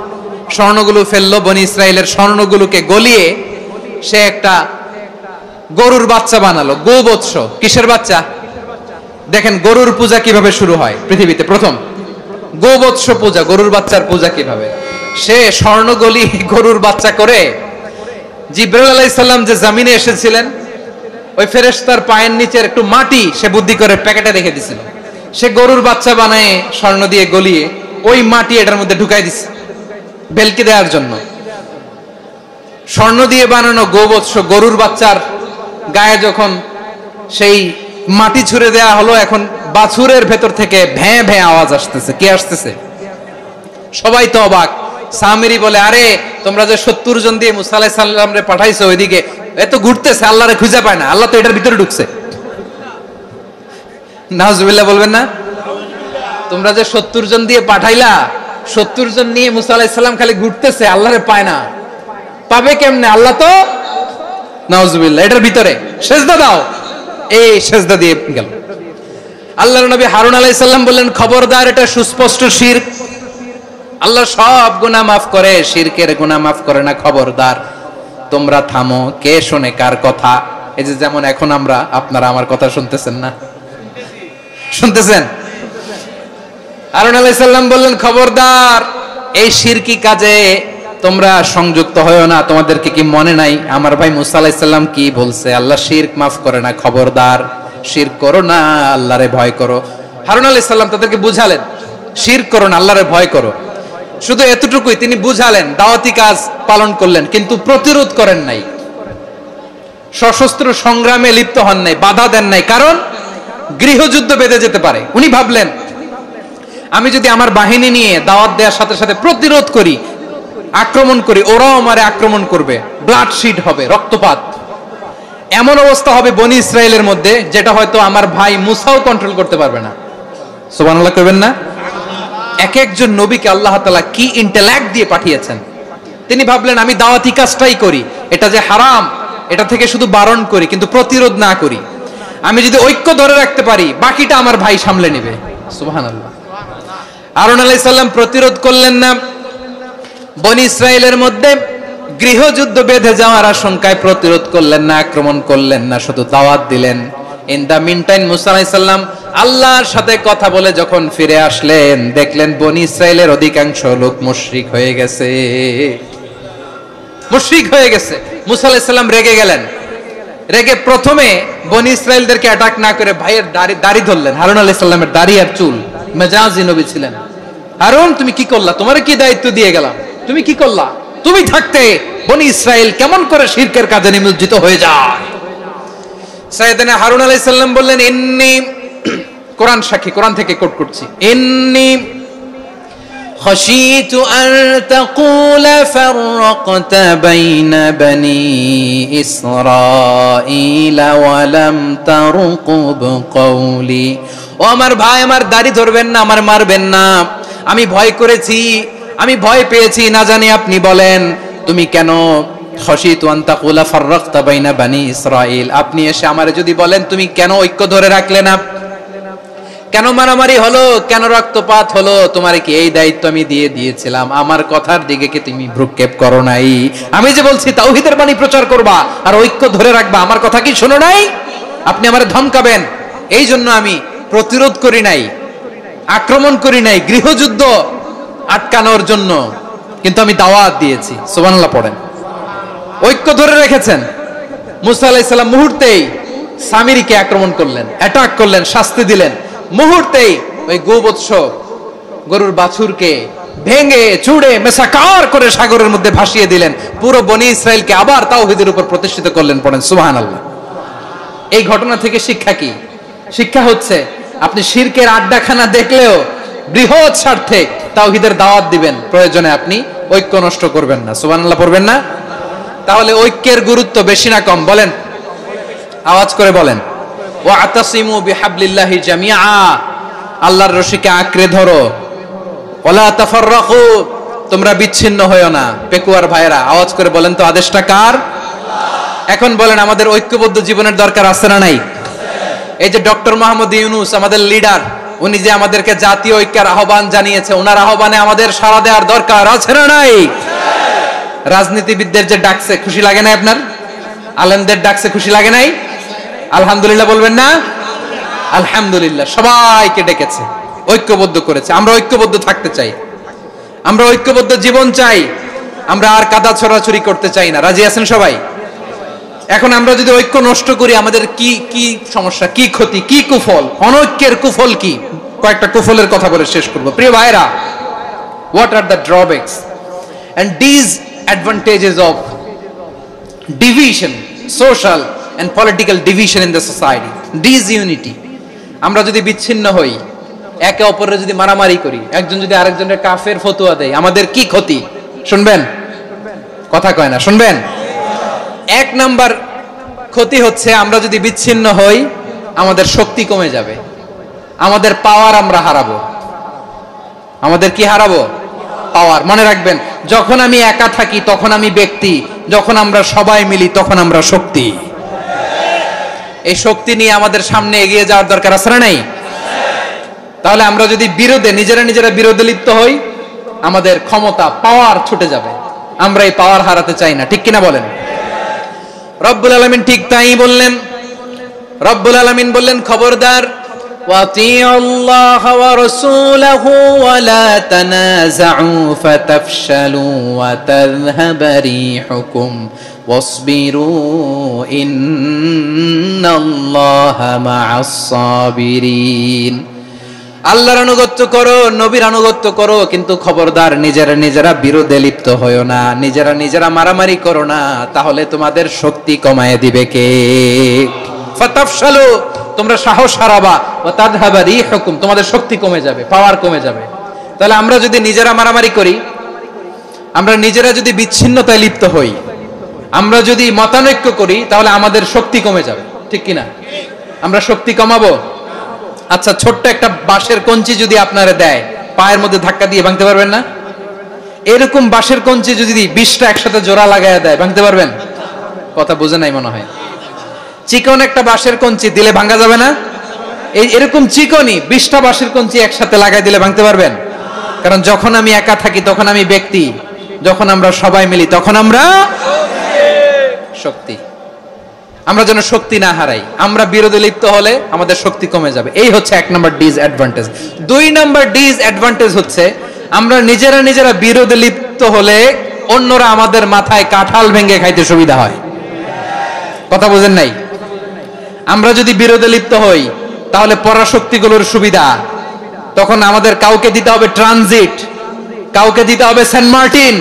স্বর্ণগুলো ফেললো। বনি ইসরাইলের স্বর্ণগুলোকে গলিয়ে সে একটা গরুর বাচ্চা বানালো। গোবৎস। কিসের বাচ্চা? দেখেন গরুর পূজা কিভাবে শুরু হয় পৃথিবীতে প্রথম। গোবৎস পূজা, গরুর বাচ্চার পূজা কিভাবে। সে স্বর্ণ গলি গরুর বাচ্চা করে, জিবরাইল আলাইহিস সালাম যে জমিনে এসেছিলেন, ওই ফেরেশতার পায়ের নিচের একটু মাটি সে বুদ্ধি করে প্যাকেটে রেখে দিছিল। সে গরুর বাচ্চা বানায় স্বর্ণ দিয়ে গলিয়ে ওই মাটি এটার মধ্যে ঢুকাই দিছে বেলকি দেওয়ার জন্য। স্বর্ণ দিয়ে বানানো গোবৎস গরুর বাচ্চার গায়ে যখন সেই মাটি ছুঁড়ে দেয়া হলো, এখন বাছুরের ভেতর থেকে ভ্যাঁ ভ্যাঁ আওয়াজ আসতেছে। কে আসতেছে? সবাই তো অবাক। সামিরি বলে, আরে তোমরা যে 70 জন দিয়ে মুসা আলাইহিস সালামরে পাঠাইছো, ওইদিকে এত ঘুরতেছে, আল্লাহরে খুঁজে পায় না, আল্লাহ তো এটার ভিতরে ঢুকছে। নাউজুবিল্লাহ বলবেন না? তোমরা যে 70 জন দিয়ে পাঠাইলা, 70 জন নিয়ে মুসা আলাইহিস সালাম খালি ঘুরতেছে, আল্লাহরে পায় না। পাবে কেমনে? আল্লাহ তো, নাউজুবিল্লাহ, এটার ভিতরে সেজদা দাও। এই সেজদা দিয়ে গেল। আল্লাহর নবী হারুন আলাইহিস সালাম বললেন, খবরদার, এটা সুস্পষ্ট শিরক। আল্লাহ সব গুনাহ মাফ করে, শিরকের গুনাহ মাফ করে না। খবরদার, তোমরা থামো। কে শোনে কার কথা? এই যে যেমন এখন আমরা, আপনারা আমার কথা শুনতেছেন না? শুনতেছেন? হারুন আলাইহিস সালাম বললেন, খবরদার, এই শিরকি কাজে তোমরা সংযুক্ত হয়ো না। তোমাদেরকে কি মনে নাই আমার ভাই মুসা আলাইহিস সালাম কি বলছে? আল্লাহ শিরক মাফ করে না। খবরদার, শিরক করো না, আল্লাহরে ভয় করো। হারুন আলাইহিস সালাম তাদেরকে বুঝালেন, শিরক করো না, আল্লাহরে ভয় করো। শুধু এতটুকুই তিনি বুঝালেন, দাওয়াতি কাজ পালন করলেন, কিন্তু প্রতিরোধ করেন নাই, সশস্ত্র সংগ্রামে লিপ্ত হন নাই, বাধা দেন নাই। কারণ গৃহযুদ্ধ বেঁধে যেতে পারে। উনি ভাবলেন, আমি যদি আমার বাহিনী নিয়ে দাওয়াত দেওয়ার সাথে সাথে প্রতিরোধ করি, আক্রমণ করি, ওরাও আমারে আক্রমণ করবে, ব্লাডশিট হবে, রক্তপাত। এমন অবস্থা হবে বনি ইসরাইলের মধ্যে, যেটা হয়তো আমার ভাই মুসাও কন্ট্রোল করতে পারবে না। সুবহানাল্লাহ কইবেন না? এক একজন নবীকে আল্লাহ তাআলা কি ইন্টেলেক্ট দিয়ে পাঠিয়েছেন। তিনি ভাবলেন, আমি দাওয়াতি কাজটাই করি, এটা যে হারাম এটা থেকে শুধু বারণ করি, কিন্তু প্রতিরোধ না করি। আমি যদি ঐক্য ধরে রাখতে পারি, বাকিটা আমার ভাই সামলে নেবে। সুবহানাল্লাহ। হারুন আলাইহিস সালাম প্রতিরোধ করলেন না। বনি ইসরাইলের মধ্যে গৃহযুদ্ধ বেঁধে যাওয়ার আশঙ্কায় প্রতিরোধ করলেন না, আক্রমণ করলেন না, শুধু দাওয়াত দিলেন। ইন দা মিন টাইম মুসা আলাইহিস সালাম আল্লাহর সাথে কথা বলে যখন ফিরে আসলেন, দেখলেন বনি ইসরাইলের অধিকাংশ লোক মুশরিক হয়ে গেছে। মুশরিক হয়ে গেছে। মুসা আলাইহিস সালাম রেগে গেলেন, রেগে প্রথমে বনি ইসরাইলদেরকে অ্যাটাক না করে ভাইয়ের দাড়ি ধরলেন। হারুন আলাইহিস সালামের দাড়ি আর চুল, মেজাজি নবী ছিলেন। হারুন তুমি কি করলা? তোমারে কি দায়িত্ব দিয়ে গেলাম, তুমি কি করলা? তুমি থাকতে বনি ইসরাইল কেমন করে শিরকের কাজে নিমজ্জিত হয়ে যায়? সাইয়েদনা হারুন আলাইহিস সালাম বললেন, ইন্নী, কোরআন সাক্ষী, কোরআন থেকে কোট করছি, ইন্নী খাশিতু আন তাকুলা ফাররাকতা বাইনা বনি ইসরাঈল ওয়া লাম তারকুব কওলি। ও আমার ভাই, আমার দাড়ি ধরবেন না, আমার মারবেন না। আমি ভয় করেছি, আমি ভয় পেয়েছি, না জানি আপনি বলেন তুমি কেন খাশিতু আন তাকুলা ফাররাকতা বাইনা বনি ইসরাঈল, আপনি এসে আমারে যদি বলেন তুমি কেন ঐক্য ধরে রাখলে না, কেন মারামারি হলো, কেন রক্তপাত হলো, তোমারে কি এই দায়িত্ব আমি দিয়ে দিয়েছিলাম? আমার কথার দিকে কি তুমি ভ্রুক্ষেপ করো নাই? আমি যে বলছি তাওহীদের বাণী প্রচার করবা আর ঐক্য ধরে রাখবা, আমার কথা কি শোনো নাই? আপনি আমারে ধমকাবেন, এই জন্য আমি প্রতিরোধ করি নাই, আক্রমণ করি নাই, গৃহযুদ্ধ আটকানোর জন্য কিন্তু আমি দাওয়াত দিয়েছি। সুবহানাল্লাহ পড়েন। ঐক্য ধরে রেখেছেন। মুসা আলাইহিস সালাম মুহূর্তেই সামিরীকে আক্রমণ করলেন, অ্যাটাক করলেন, শাস্তি দিলেন। মুহূর্তেই ওই গোবৎস গরুর বাছুরকে ভেঙে চুড়ে মেসাকার করে সাগরের মধ্যে ভাসিয়ে দিলেন। পুরো বনি ইসরাইলকে আবার তাওহীদের উপর প্রতিষ্ঠিত করলেন। পড়েন সুবহানাল্লাহ। এই ঘটনা থেকে শিক্ষা কি? শিক্ষা হচ্ছে আপনি শিরকের আড্ডাখানা দেখলেও বৃহৎ স্বার্থে তাওহীদের দাওয়াত দিবেন, প্রয়োজনে আপনি ঐক্য নষ্ট করবেন না। সুবহানাল্লাহ পড়বেন না? তাহলে ঐক্যের গুরুত্ব বেশি না কম? বলেন, আওয়াজ করে বলেন। ওয়াতাসিমু বিহাবলিল্লাহি জামিআ, আল্লাহর রশিকে আঁকড়ে ধরো। ওয়ালা তাফাররাকু, তোমরা বিচ্ছিন্ন হয়ো না। পেকুয়ার ভাইরা আওয়াজ করে বলেন তো, আদেশটা কার? এখন বলেন, আমাদের ঐক্যবদ্ধ জীবনের দরকার আছে না নাই? এই যে ডক্টর মোহাম্মদ ইউনূস আমাদের লিডার, উনি যে আমাদেরকে জাতীয় ঐক্যের আহ্বান জানিয়েছে, ওনার আহ্বানে আমাদের সাড়া দেওয়ার দরকার আছে না নাই? রাজনীতিবিদদের যে ডাকছে, খুশি লাগে না আপনার? আলেমদের ডাকছে, খুশি লাগে নাই? আলহামদুলিল্লাহ বলবেন না? আলহামদুলিল্লাহ, সবাইকে ডেকেছে, ঐক্যবদ্ধ করেছে। আমরা ঐক্যবদ্ধ থাকতে চাই, আমরা ঐক্যবদ্ধ জীবন চাই, আমরা আর কাদা ছড়াছড়ি করতে চাই না। রাজি আছেন সবাই? এখন আমরা যদি ঐক্য নষ্ট করি, আমাদের কি কি সমস্যা, কি ক্ষতি, কি কুফল? অনৈক্যের কুফল কি? কয়েকটা কুফলের কথা বলে শেষ করব। প্রিয় ভাইরা, what are the drawbacks and disadvantages of division, social and political division in the society? Disunity, আমরা যদি বিচ্ছিন্ন হই, একে অপরের যদি মারামারি করি, একজন যদি আরেকজনের কাফের ফতোয়া দেয়, আমাদের কি ক্ষতি? শুনবেন? কথা কয় না, শুনবেন? এক নাম্বার ক্ষতি হচ্ছে, আমরা যদি বিচ্ছিন্ন হই, আমাদের শক্তি কমে যাবে, আমাদের পাওয়ার আমরা হারাবো। আমাদের কি হারাবো? পাওয়ার। মনে রাখবেন, যখন আমি একা থাকি তখন আমি ব্যক্তি, যখন আমরা সবাই মিলি তখন আমরা শক্তি। এই শক্তি নিয়ে আমাদের সামনে এগিয়ে যাওয়ার দরকার আছে না নাই? তাহলে আমরা যদি বিরোধে, নিজেরা বিরোধে লিপ্ত হই, আমাদের ক্ষমতা, পাওয়ার ছুটে যাবে। আমরা এই পাওয়ার হারাতে চাই না, ঠিক কিনা বলেন? রব্বুল আলামিন ঠিক তাই বললেন। রব্বুল আলামিন বললেন, খবরদার, ওয়াতিউল্লাহ ওয়া রাসূলাহু ওয়া লা তানাযাউ ফাতাফশালু ওয়া তাযহাবা রিহুকুম ওয়াসবিরু ইন্নাল্লাহা মা'আস সাবিরিন। আল্লাহর আনুগত্য করো, নবীর আনুগত্য করো, কিন্তু খবরদার নিজেরা বিরোধে লিপ্ত হয়ো না, নিজেরা মারামারি করো না, তাহলে তোমাদের শক্তি কমায় দিবে কে? ফাতাফশালু, তোমরা সাহস হারাবা, ওয়া তাযহাবা রিহুকুম, তোমাদের শক্তি কমে যাবে, পাওয়ার কমে যাবে। তাহলে আমরা যদি নিজেরা মারামারি করি, আমরা নিজেরা যদি বিচ্ছিন্নতায় লিপ্ত হই, আমরা যদি মতানৈক্য করি, তাহলে আমাদের শক্তি কমে যাবে, ঠিক কিনা? আমরা শক্তি কমাবো। আচ্ছা, ছোট্ট একটা বাঁশের কঞ্চি যদি আপনারে দেয়, পায়ের মধ্যে ধাক্কা দিয়ে ভাঙতে পারবেন না? এরকম বাঁশের কঞ্চি যদি 20টা একসাথে জোড়া লাগায় দেয়, ভাঙতে পারবেন? কথা বুঝে নাই মনে হয়। চিকন একটা বাঁশের কঞ্চি দিলে ভাঙা যাবে না? এরকম চিকনই 20টা বাঁশের কঞ্চি একসাথে লাগাই দিলে ভাঙতে পারবেন? কারণ যখন আমি একা থাকি তখন আমি ব্যক্তি, যখন আমরা সবাই মিলি তখন আমরা শক্তি। আমরা যেন শক্তি না হারাই। আমরা বিরোধে লিপ্ত হলে আমাদের শক্তি কমে যাবে। এই হচ্ছে 1 নম্বর ডিসঅ্যাডভান্টেজ। 2 নম্বর ডিসঅ্যাডভান্টেজ হচ্ছে, আমরা নিজেরা বিরোধে লিপ্ত হলে অন্যরা আমাদের মাথায় কাঁঠাল ভেঙে খাইতে সুবিধা হয়। কথা বুঝেন নাই? আমরা যদি বিরোধে লিপ্ত হই তাহলে পরাশক্তিগুলোর সুবিধা, তখন আমাদের কাউকে দিতে হবে ট্রানজিট, কাউকে দিতে হবে সেন্ট মার্টিন,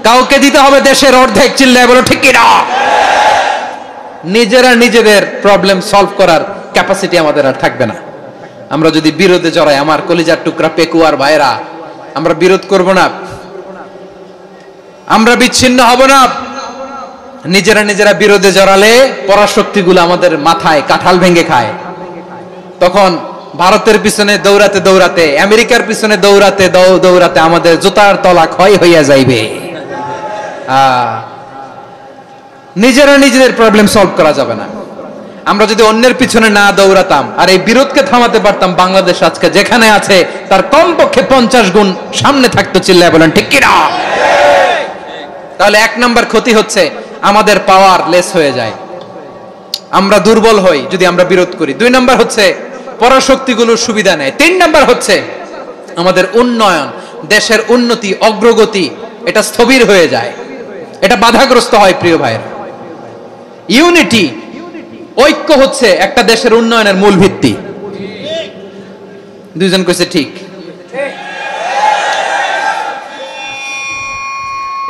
কাউকে দিতে হবে দেশের অর্ধেক। চিল্লায় বলো ঠিক কিনা? নিজেরা নিজেদের প্রবলেম সলভ করার ক্যাপাসিটি আমাদের আর থাকবে না। আমরা যদি বিরোধে জড়াই, আমার কলিজার টুকরা পেকুয়ার ভাইরা, আমরা বিরোধ করব না, আমরা বিচ্ছিন্ন হব না। নিজেরা নিজেরা বিরোধে জড়ালে পরাশক্তিগুলো আমাদের মাথায় কাঁঠাল ভেঙে খায়। তখন ভারতের পিছনে দৌড়াতে দৌড়াতে, আমেরিকার পিছনে দৌড়াতে দৌড়াতে আমাদের জুতার তলা ক্ষয় হইয়া যাইবে। নিজেরা নিজেদের প্রবলেম সলভ করা যাবে না। আমরা যদি অন্যের পিছনে না দৌড়াতাম আর এই বিরোধকে থামাতে পারতাম, বাংলাদেশ আজকে যেখানে আছে তার কমপক্ষে 50 গুণ সামনে থাকতো। চিল্লায় বলেন ঠিক কিনা? তাহলে 1 নাম্বার ক্ষতি হচ্ছে আমাদের পাওয়ার লেস হয়ে যায়, আমরা দুর্বল হই যদি আমরা বিরোধ করি। 2 নাম্বার হচ্ছে পরাশক্তিগুলোর সুবিধা নেয়। 3 নাম্বার হচ্ছে আমাদের উন্নয়ন, দেশের উন্নতি, অগ্রগতি এটা স্থবির হয়ে যায়, এটা বাধাগ্রস্ত হয়। প্রিয় ভাইয়ের, ইউনিটি, ঐক্য হচ্ছে একটা দেশের উন্নয়নের মূল ভিত্তি। দুইজন কইছে ঠিক,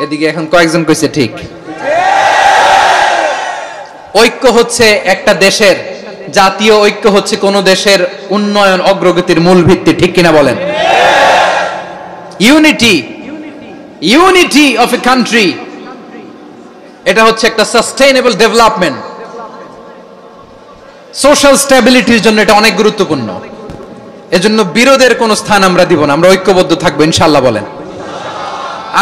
এদিকে এখন কয়েকজন কইছে ঠিক। ঐক্য হচ্ছে একটা দেশের, জাতীয় ঐক্য হচ্ছে কোন দেশের উন্নয়ন অগ্রগতির মূল ভিত্তি। ঠিক কিনা বলেন? Unity, unity of a country, এটা হচ্ছে একটা সাস্টেইনেবল ডেভেলপমেন্ট, সোশ্যাল স্ট্যাবিলিটির জন্য এটা অনেক গুরুত্বপূর্ণ। এজন্য বিরোধের কোন স্থান আমরা দিব না, আমরা ঐক্যবদ্ধ থাকবো ইনশাআল্লাহ। বলেন।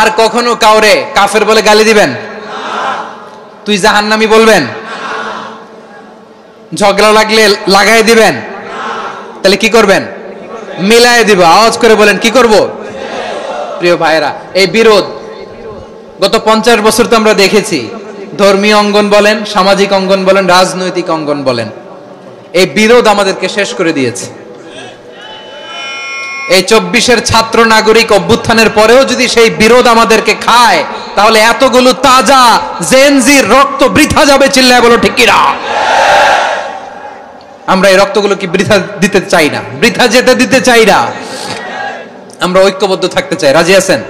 আর কখনো কাউরে কাফের বলে গালি দিবেন? তুই জাহান্নামী বলবেন? ঝগড়া লাগলে লাগাই দিবেন? তাহলে কি করবেন? মিলাই দিব। আওয়াজ করে বলেন কি করব? প্রিয় ভাইরা, এই বিরোধ গত 50 বছর তো আমরা দেখেছি। ধর্মীয় অঙ্গন বলেন, সামাজিক অঙ্গন বলেন, রাজনৈতিক অঙ্গন বলেন, এই বিরোধ আমাদেরকে শেষ করে দিয়েছে। এই 24-এর ছাত্র নাগরিক অভ্যুত্থানের পরেও যদি সেই বিরোধ আমাদেরকে খায়, তাহলে এতগুলো তাজা জেনজির রক্ত বৃথা যাবে। চিল্লায় বলো ঠিক কিনা? আমরা এই রক্তগুলো কি বৃথা দিতে চাই না, বৃথা যেতে দিতে চাই না। আমরা ঐক্যবদ্ধ থাকতে চাই। রাজি আছেন?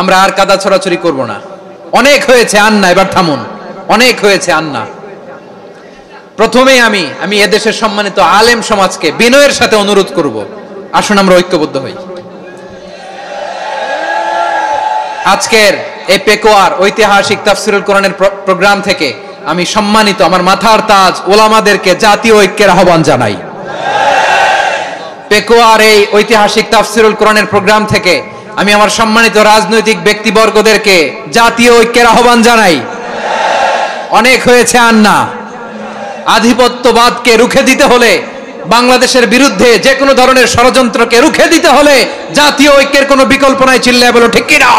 আমরা আর কাদা ছড়াছড়ি করব না। অনেক হয়েছে আন্না, এবার থামুন। অনেক হয়েছে আন্না। প্রথমেই আমি এদেশের সম্মানিত আলেম সমাজকে বিনয়ের সাথে অনুরোধ করব, আসুন আমরা ঐক্যবদ্ধ হই। আজকের এই পেকুয়ার ঐতিহাসিক তাফসিরুল কোরআনের প্রোগ্রাম থেকে আমি সম্মানিত আমার মাথার তাজ ওলামাদেরকে জাতীয় ঐক্যের আহ্বান জানাই। পেকুয়ার এই ঐতিহাসিক তাফসিরুল কোরআনের প্রোগ্রাম থেকে আমি আমার সম্মানিত রাজনৈতিক ব্যক্তিবর্গদেরকে জাতীয় ঐক্যের আহ্বান জানাই। অনেক হয়েছে আন্না। আধিপত্যবাদকে রুখে দিতে হলে, বাংলাদেশের বিরুদ্ধে যে কোনো ধরনের ষড়যন্ত্রকে রুখে দিতে হলে জাতীয় ঐক্যের কোনো বিকল্প নাই। চিল্লায় বলো ঠিক কিনা?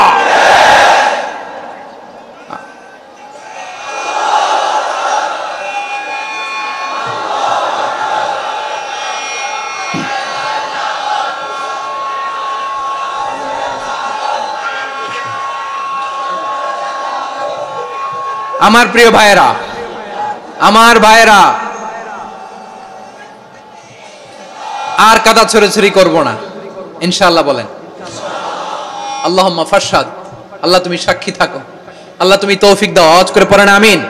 আমার প্রিয় ভাইয়েরা, আমার ভাইয়েরা, আর কাদা ছড়াছড়ি করব না ইনশাআল্লাহ। বলেন আল্লাহুম্মা ফাশহাদ। আল্লাহ তুমি সাক্ষী থাকো, আল্লাহ তুমি তৌফিক দাও। আওয়াজ করে পড়েন আমিন।